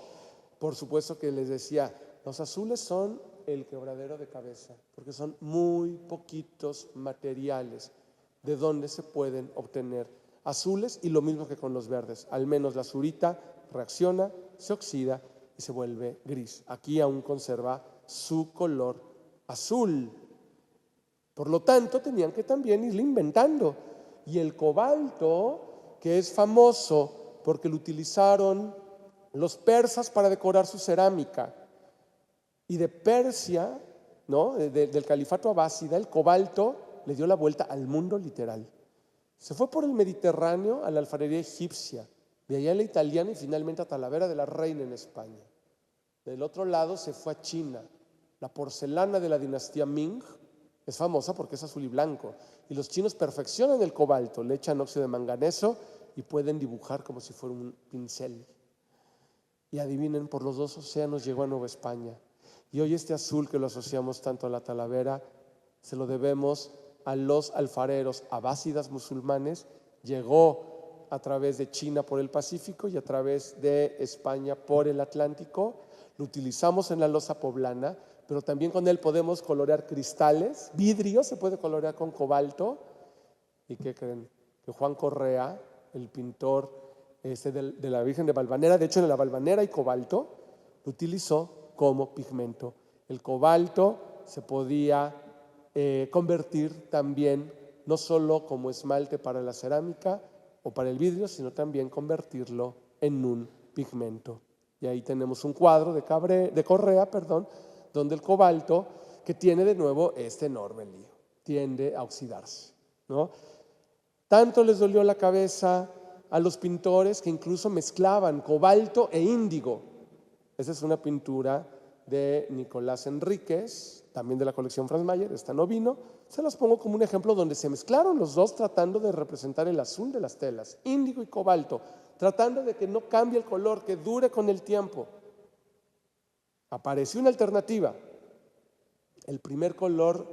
Por supuesto que les decía, los azules son el quebradero de cabeza, porque son muy poquitos materiales de donde se pueden obtener azules, y lo mismo que con los verdes, al menos la azurita reacciona, se oxida y se vuelve gris. Aquí aún conserva su color azul. Por lo tanto, tenían que también irle inventando. Y el cobalto, que es famoso porque lo utilizaron los persas para decorar su cerámica, y de Persia, ¿no? Del califato abásida, el cobalto le dio la vuelta al mundo literal. Se fue por el Mediterráneo a la alfarería egipcia, de allá a la italiana y finalmente a Talavera de la Reina en España. Del otro lado se fue a China. La porcelana de la dinastía Ming es famosa porque es azul y blanco. Y los chinos perfeccionan el cobalto, le echan óxido de manganeso y pueden dibujar como si fuera un pincel. Y adivinen, por los dos océanos llegó a Nueva España. Y hoy este azul que lo asociamos tanto a la Talavera, se lo debemos a los alfareros abásidas musulmanes. Llegó a través de China por el Pacífico y a través de España por el Atlántico. Lo utilizamos en la loza poblana, pero también con él podemos colorear cristales, vidrio se puede colorear con cobalto. ¿Y qué creen? Que Juan Correa, el pintor de la Virgen de Valvanera, de hecho en la Valvanera hay cobalto, lo utilizó como pigmento. El cobalto se podía convertir también no solo como esmalte para la cerámica o para el vidrio, sino también convertirlo en un pigmento. Y ahí tenemos un cuadro de Correa, donde el cobalto, que tiene de nuevo este enorme lío, tiende a oxidarse, ¿no? Tanto les dolió la cabeza a los pintores que incluso mezclaban cobalto e índigo. Esa es una pintura de Nicolás Enríquez, también de la colección Franz Mayer, esta no vino. Se las pongo como un ejemplo donde se mezclaron los dos tratando de representar el azul de las telas, índigo y cobalto, tratando de que no cambie el color, que dure con el tiempo. Apareció una alternativa, el primer color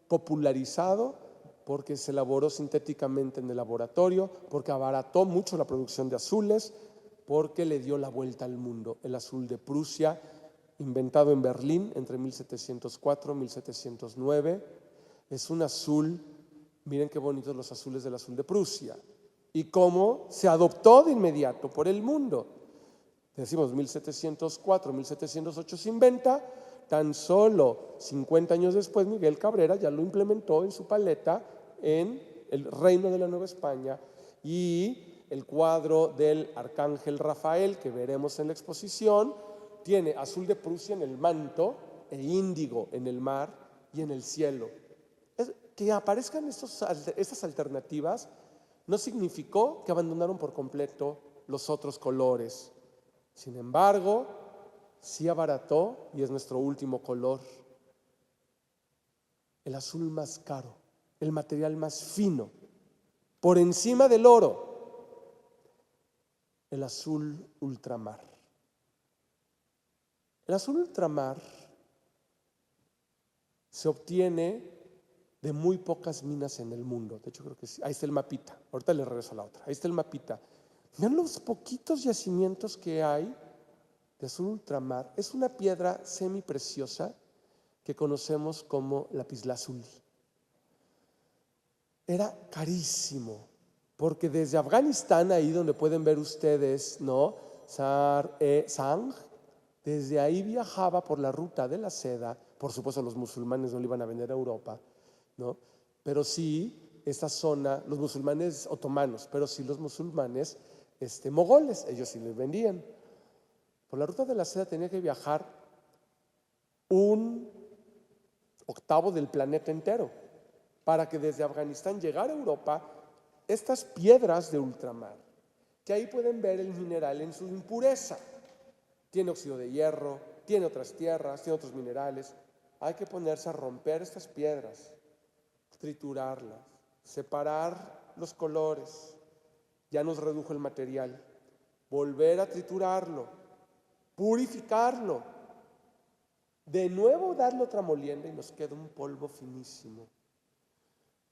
popularizado porque se elaboró sintéticamente en el laboratorio, porque abarató mucho la producción de azules, porque le dio la vuelta al mundo. El azul de Prusia, inventado en Berlín entre 1704 y 1709, es un azul, miren qué bonitos los azules del azul de Prusia, y cómo se adoptó de inmediato por el mundo. Decimos 1704, 1708 se inventa, tan solo 50 años después Miguel Cabrera ya lo implementó en su paleta en el Reino de la Nueva España, y el cuadro del Arcángel Rafael que veremos en la exposición tiene azul de Prusia en el manto e índigo en el mar y en el cielo. Que aparezcan estas alternativas no significó que abandonaron por completo los otros colores. Sin embargo, sí abarató, y es nuestro último color, el azul más caro, el material más fino, por encima del oro, el azul ultramar. El azul ultramar se obtiene de muy pocas minas en el mundo. De hecho, creo que sí. Ahí está el mapita. Ahorita le regreso a la otra. Ahí está el mapita. Vean los poquitos yacimientos que hay de azul ultramar. Es una piedra semipreciosa que conocemos como lapislázuli. Era carísimo, porque desde Afganistán, ahí donde pueden ver ustedes, ¿no? Sang, desde ahí viajaba por la ruta de la seda. Por supuesto, los musulmanes no le iban a vender a Europa, ¿no? Pero sí, esta zona, los musulmanes otomanos, pero sí los musulmanes mogoles, ellos sí les vendían. Por la ruta de la seda tenía que viajar un octavo del planeta entero para que desde Afganistán llegara a Europa estas piedras de ultramar, que ahí pueden ver el mineral en su impureza. Tiene óxido de hierro, tiene otras tierras, tiene otros minerales. Hay que ponerse a romper estas piedras, triturarlas, separar los colores. Ya nos redujo el material. Volver a triturarlo, purificarlo, de nuevo darle otra molienda y nos queda un polvo finísimo.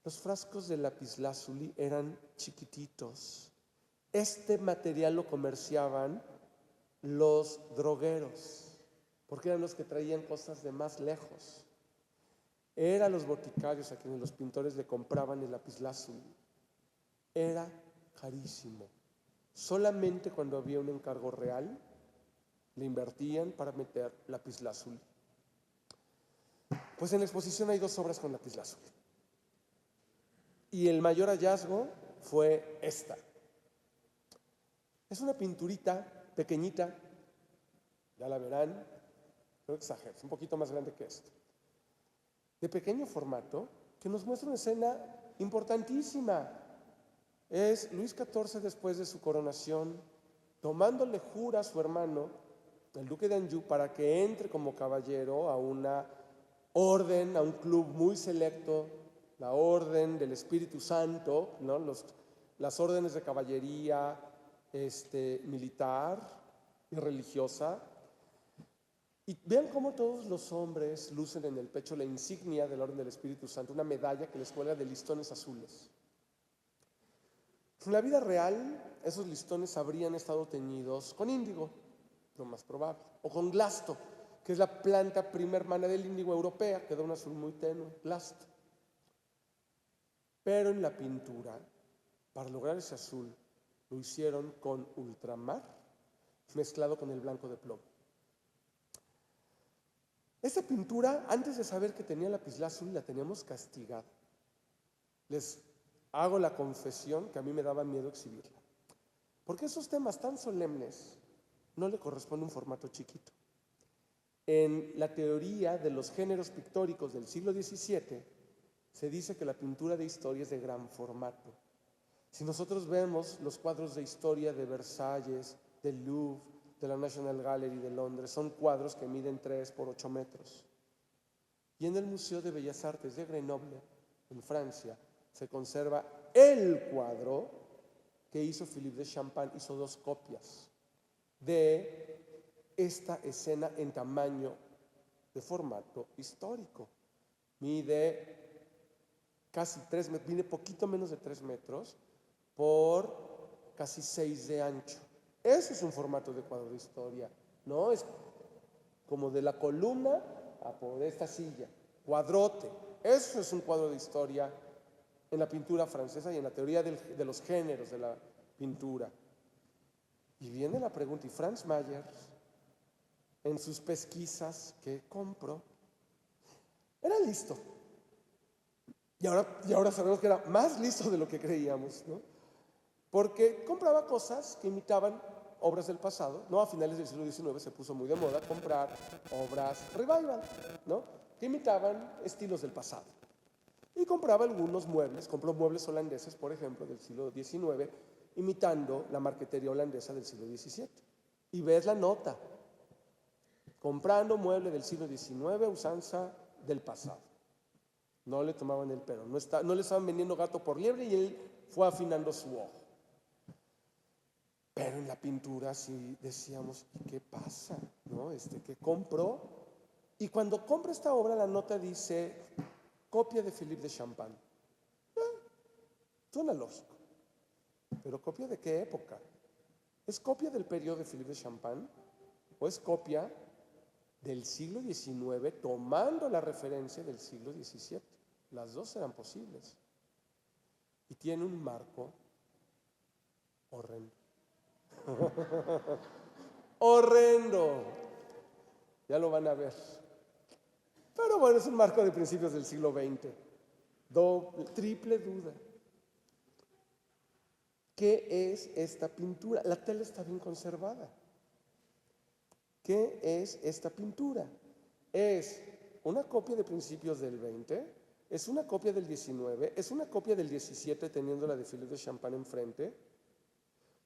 Los frascos de lapislázuli eran chiquititos. Este material lo comerciaban los drogueros, porque eran los que traían cosas de más lejos. Eran los boticarios a quienes los pintores le compraban el lapislázuli. Era carísimo. Solamente cuando había un encargo real le invertían para meter lapislázuli. Pues en la exposición hay dos obras con lapislázuli. Y el mayor hallazgo fue esta. Es una pinturita pequeñita, ya la verán, no exagero, es un poquito más grande que esto, de pequeño formato, que nos muestra una escena importantísima. Es Luis XIV después de su coronación, tomándole jura a su hermano, el duque de Anjou, para que entre como caballero a una orden, a un club muy selecto, la orden del Espíritu Santo, ¿no? Las órdenes de caballería militar y religiosa. Y vean cómo todos los hombres lucen en el pecho la insignia de la orden del Espíritu Santo, una medalla que les cuelga de listones azules. En la vida real, esos listones habrían estado teñidos con índigo, lo más probable, o con glasto, que es la planta prima hermana del índigo europea, que da un azul muy tenue, glasto. Pero en la pintura, para lograr ese azul, lo hicieron con ultramar mezclado con el blanco de plomo. Esta pintura, antes de saber que tenía lapislázuli, la teníamos castigada. Les hago la confesión que a mí me daba miedo exhibirla, porque esos temas tan solemnes no le corresponde un formato chiquito. En la teoría de los géneros pictóricos del siglo XVII se dice que la pintura de historia es de gran formato. Si nosotros vemos los cuadros de historia de Versalles, del Louvre, de la National Gallery de Londres, son cuadros que miden 3 por 8 metros. Y en el Museo de Bellas Artes de Grenoble, en Francia, se conserva el cuadro que hizo Philippe de Champagne. Hizo 2 copias de esta escena en tamaño de formato histórico. Mide casi 3 metros, mide poquito menos de 3 metros por casi 6 de ancho. Ese es un formato de cuadro de historia, ¿no? Es como de la columna a por esta silla, cuadrote. Eso es un cuadro de historia en la pintura francesa y en la teoría de los géneros de la pintura. Y viene la pregunta, y Franz Mayer, en sus pesquisas que compró, era listo. Y ahora sabemos que era más listo de lo que creíamos, ¿no? Porque compraba cosas que imitaban obras del pasado, ¿no? A finales del siglo XIX se puso muy de moda comprar obras revival, ¿no? Que imitaban estilos del pasado. Y compraba algunos muebles, compró muebles holandeses, por ejemplo, del siglo XIX, imitando la marquetería holandesa del siglo XVII. Y ves la nota, comprando mueble del siglo XIX, usanza del pasado. No le tomaban el pelo, no le estaban vendiendo gato por liebre y él fue afinando su ojo. Pero en la pintura sí decíamos, ¿y qué pasa? ¿No? ¿Qué compró? Y cuando compra esta obra, la nota dice, copia de Philippe de Champagne. Suena lógico. ¿Pero copia de qué época? ¿Es copia del periodo de Philippe de Champagne? ¿O es copia del siglo XIX tomando la referencia del siglo XVII? Las dos eran posibles. Y tiene un marco horrendo. Horrendo. Ya lo van a ver. Pero bueno, es un marco de principios del siglo XX. Triple duda. ¿Qué es esta pintura? La tela está bien conservada. ¿Qué es esta pintura? Es una copia de principios del XX, es una copia del XIX, es una copia del XVII teniendo la de Philippe de Champagne enfrente,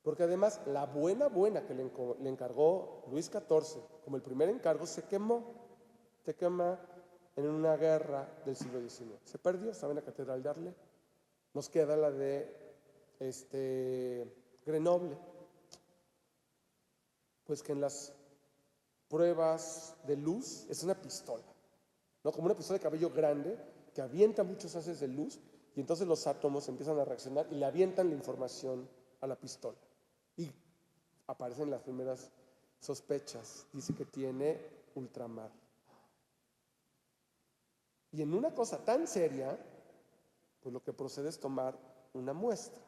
porque además la buena que le encargó Luis XIV, como el primer encargo, se quema en una guerra del siglo XIX. Se perdió, estaba en la Catedral de Arles. Nos queda la de Grenoble. Pues que en las pruebas de luz es una pistola, ¿no? Como una pistola de cabello grande que avienta muchos haces de luz y entonces los átomos empiezan a reaccionar y le avientan la información a la pistola. Y aparecen las primeras sospechas. Dice que tiene ultramar. Y en una cosa tan seria, pues lo que procede es tomar una muestra.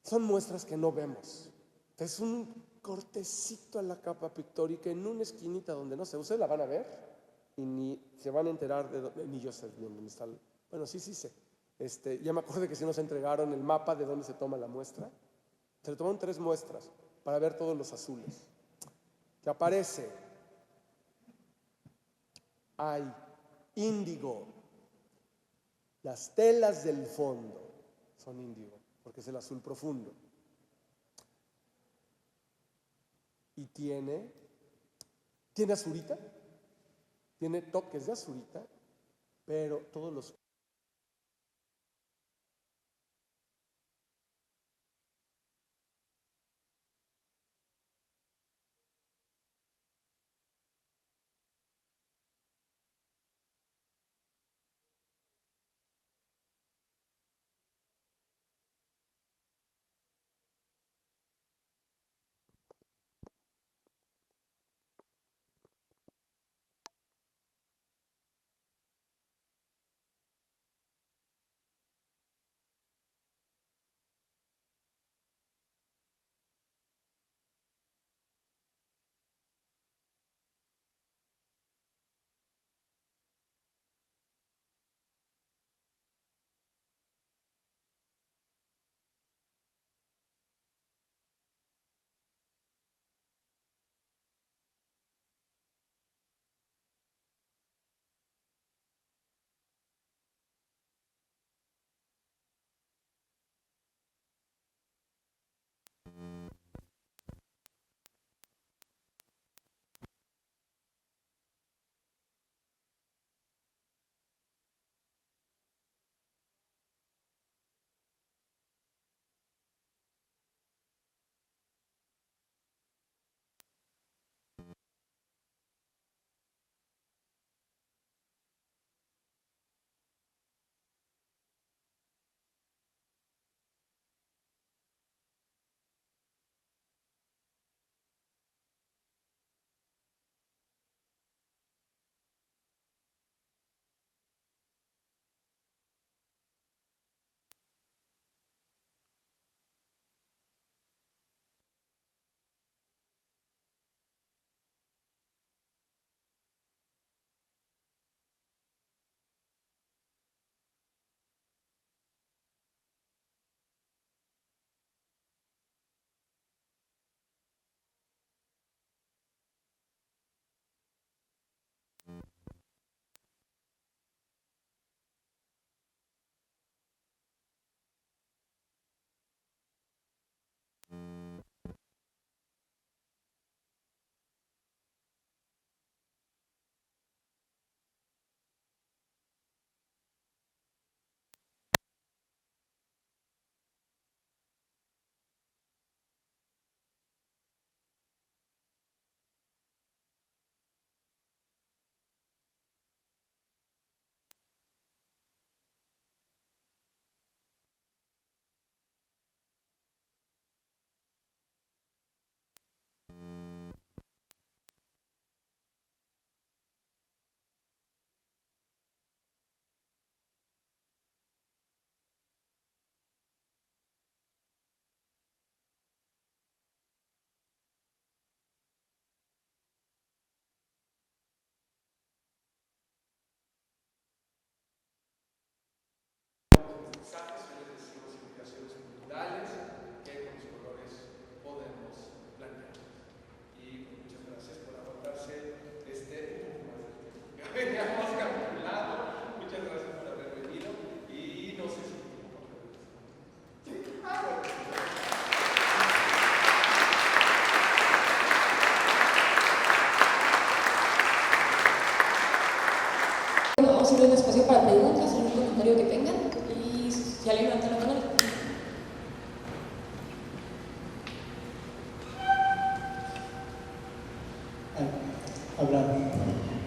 Son muestras que no vemos. Es un cortecito a la capa pictórica en una esquinita donde no sé, ustedes la van a ver y ni se van a enterar de dónde, ni yo sé bien dónde está. Bueno, sí sé. Ya me acuerdo que sí nos entregaron el mapa de dónde se toma la muestra. Se le tomaron 3 muestras para ver todos los azules. Que aparece, hay índigo. Las telas del fondo son índigo, porque es el azul profundo. Y tiene azurita, tiene toques de azurita, pero todos los Vamos a abrir un espacio para preguntas, algún comentario que tengan y si alguien levanta la mano. Abraham,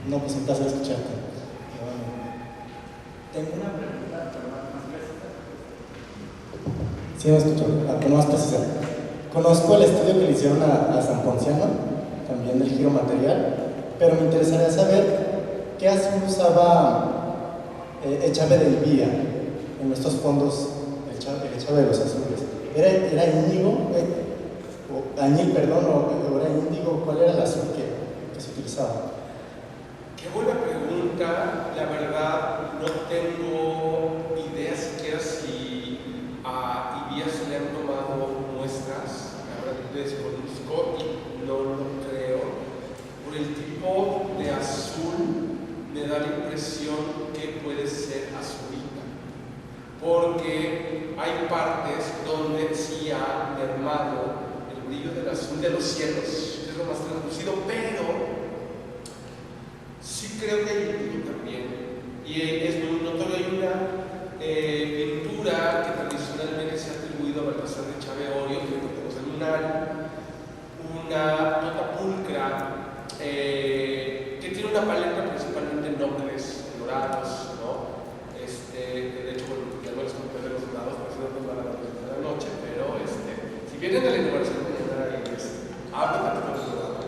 no, pues un placer escucharte. Tengo una pregunta, pero más precisa. Sí, me escucho, pero más precisa. Conozco el estudio que le hicieron a San Ponciano, también del giro material, pero me interesaría saber qué azul usaba Echave del Vía en estos fondos, el Echave de los azules. ¿Era índigo, o añil, perdón, o era índigo? ¿Cuál era el azul que se utilizaba? Qué buena pregunta, la verdad no tengo idea siquiera porque hay partes donde sí ha mermado el brillo del azul de los cielos, es lo más translucido, pero sí creo que hay índigo también, y es muy notorio. Hay una pintura que tradicionalmente se ha atribuido a Baltasar de Chaveorio, que tenemos en una nota pulcra, que tiene una paleta principalmente en ocres, dorados, ¿no? De hecho, bueno, ya no les conté de los dorados, por eso no nos van a dar de la noche, pero si vienen a la inauguración de mañana y hablan de los dorados,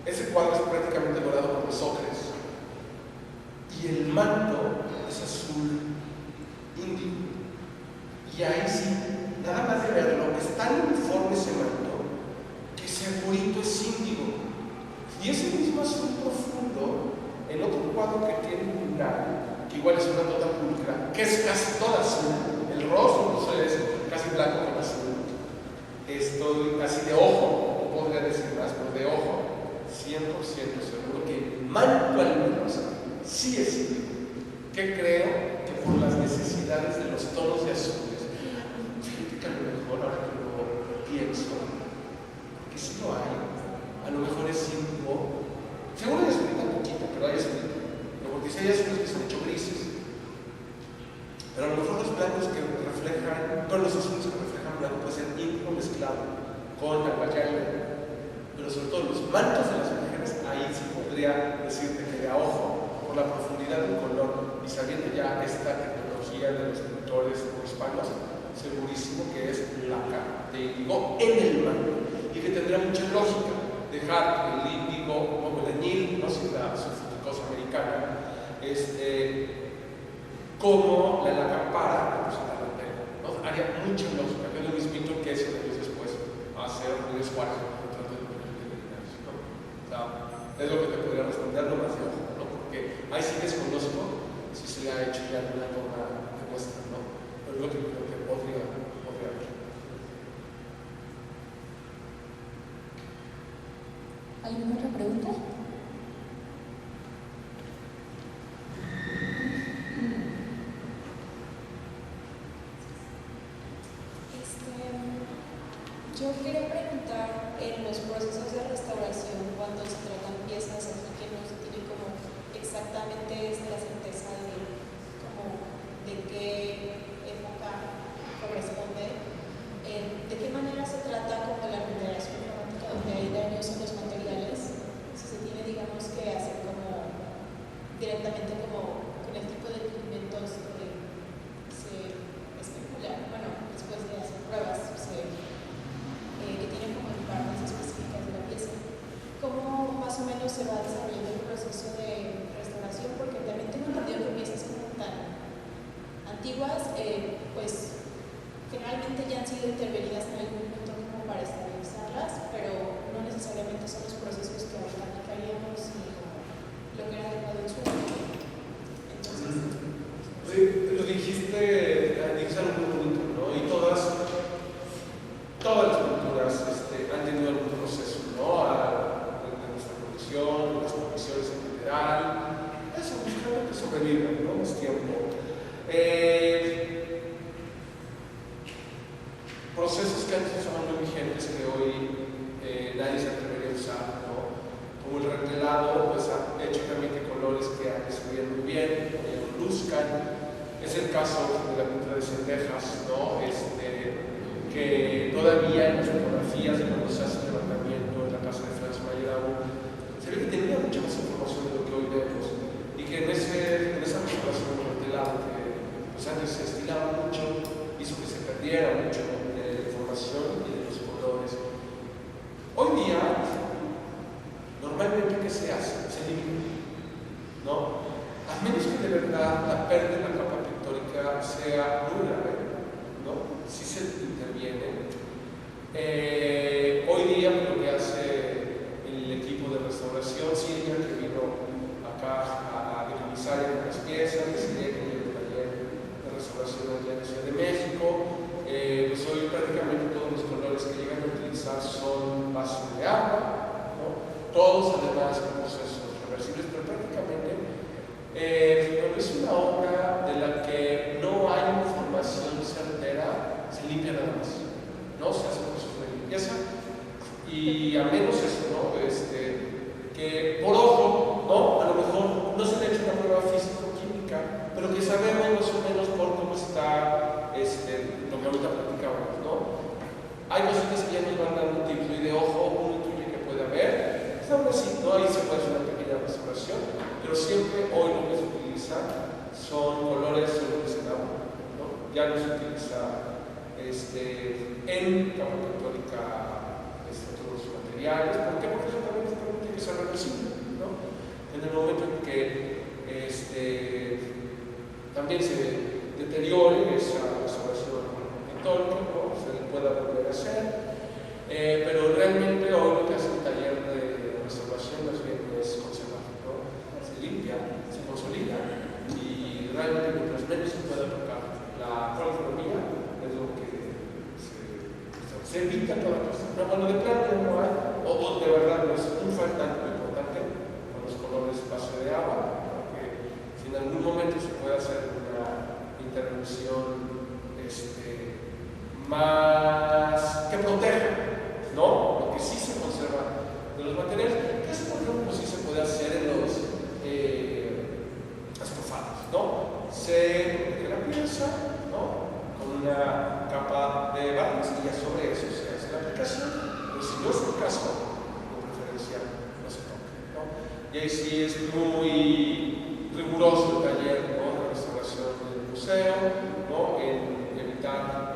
ese cuadro es prácticamente dorado por los ocres, y el manto es azul índigo, y ahí sí, nada más de verlo, es tan uniforme ese manto que segurito es índigo. Y ese mismo azul profundo, en otro cuadro que tiene un lunar, que igual es una nota pulcra, que es casi toda azul, el rostro incluso es casi blanco con azul. Estoy casi de ojo, no podría decir más, pero de ojo, 100% seguro que el manto aluminoso sí es índigo. Que creo que por las necesidades de los tonos de azules, fíjate que a lo mejor ahora que lo pienso, que sí lo hay, a lo mejor es índigo, seguro es un poquito, pero hay azul, porque si hay azules que se han hecho grises, pero a lo mejor los blancos que reflejan, pero los azules que reflejan blanco puede ser índigo mezclado con aguayalma, pero sobre todo los mantos de las mujeres, ahí sí podría decirte que de a ojo, por la profundidad del color y sabiendo ya esta tecnología de los pintores hispanos, segurísimo que es laca de índigo en el manto, y que tendrá mucha lógica dejar el índigo como el añil, no sé, la cosa americana, como la laca para representar la tela, ¿no? Haría mucha lógica, que es lo mismito que eso de años después hacer un esfuerzo contra el ¿no? O sea, es lo que te podría responder, no más de ojo, ¿no? Porque ahí sí desconozco si se le ha hecho ya alguna toma de muestra, ¿no? Pero es lo que creo que podría haber. ¿Alguna otra pregunta? Yo quería preguntar en los procesos de restauración, cuando se tratan piezas aquí que no se tiene como exactamente la certeza de qué época corresponde, de qué manera se trata como la remodelación cromática donde hay daños en los materiales, si se tiene digamos que hacer como directamente como con el tipo de pigmentos que se especula, bueno, después de hacer pruebas, que tienen como partes específicas de la pieza. ¿Cómo más o menos se va desarrollando el proceso de restauración? Porque también tengo entendido que piezas como tan antiguas, pues generalmente ya han sido intervenidas en algún punto como para estabilizarlas, pero no necesariamente son los procesos que ahora aplicaríamos ni como lo que era adecuado en su momento. Entonces, lo dijiste algo muy bonito, ¿no? Y todas las culturas han tenido algún proceso, ¿no? De nuestra condición, de las condiciones en general, eso buscando que sobrevivan, ¿no? Es tiempo. Procesos que antes estaban muy vigentes que hoy nadie se atrevería a usar, ¿no? Como el retelado, pues ha hecho también que colores que antes se veían muy bien, luzcan. Es el caso de la pintura de Cendejas, ¿no? Que todavía en las fotografías de cuando se hace el levantamiento en la casa de Franz Mayer se ve que tenía mucha más información de lo que hoy vemos, y que en esa restauración retelada que pues antes se estilaba mucho, hizo que se perdiera mucho de la información y de los colores. Hoy día, normalmente, ¿qué se hace? Se elimina, ¿no? A menos que de verdad la pérdida de la capa pictórica sea muy grave, ¿no? Si se interviene. Hoy día lo que hace el equipo de restauración, Silvia, que vino acá a revisar las piezas, que sería que el taller de restauración de la Ciudad de México, pues hoy prácticamente todos los colores que llegan a utilizar son base de agua, ¿no? Todos además con procesos reversibles, pero prácticamente es una obra de la que no hay información certera, se limpia nada más, ¿no? Se hace un proceso de limpieza y al menos eso, ¿no? Que por ojo, ¿no? A lo mejor no se le ha hecho una prueba físico-química, pero que sabemos más o menos por cómo está lo que ahorita platicábamos, ¿no? Hay cositas que ya nos van dando un tipo de ojo, un intuye que puede haber, aún así, ¿no? Ahí se puede hacer una pequeña restauración, pero siempre hoy lo que se utiliza son colores solubles en agua, ¿no? Ya no se utiliza en capa pictórica todos los materiales. ¿Por qué? Porque eso también nos permite que sea reversible, ¿no? En el momento en que también se deteriore esa restauración pictórica, ¿no? Se pueda volver a hacer, pero realmente hoy lo que hace el taller de restauración más bien es conservar, ¿no? Se limpia, se consolida y realmente mientras menos se pueda tocar la policromía es lo que se evita toda cosa. No, cuando de plano ya no hay, o de verdad no es un faltante muy importante con los colores base de agua, porque si en algún momento se puede hacer una intervención más que proteja, ¿no? Lo que sí se conserva de los materiales, que eso por ejemplo sí se puede hacer en los estofados, ¿no? Se protege la pieza, ¿no? Con una capa de barniz y ya sobre eso se hace la aplicación, pero si no es el caso, de preferencia no se toca, ¿no? Y ahí sí es muy riguroso el taller, ¿no? De restauración del museo, ¿no? En evitar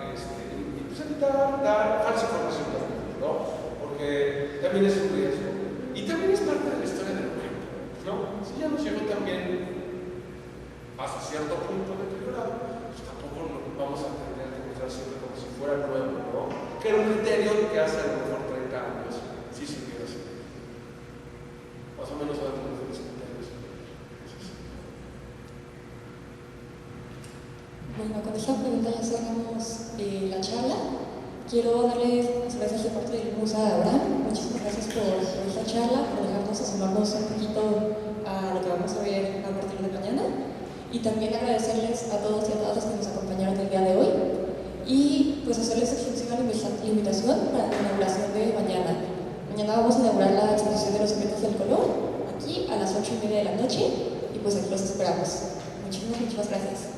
dar falsa información también, ¿no? Porque también es un riesgo y también es parte de la historia del objeto, ¿no? Si ya nos llegó también hasta cierto punto deteriorado, pues tampoco lo vamos a tener que mostrar siempre como si fuera nuevo, ¿no? Que era un criterio que hace a lo mejor 30 años sí se hubiera sido. Más o menos dentro de los criterios. Bueno, con esta pregunta ya cerramos la charla. Quiero darles las gracias de parte del MUSA a Abraham. Muchísimas gracias por esta charla, por dejarnos asomarnos un poquito a lo que vamos a ver a partir de mañana. Y también agradecerles a todos y a todas los que nos acompañaron el día de hoy. Y pues hacerles extensiva la invitación para la inauguración de mañana. Mañana vamos a inaugurar la exposición de los secretos del color, aquí a las 8:30 de la noche. Y pues aquí los esperamos. Muchísimas gracias.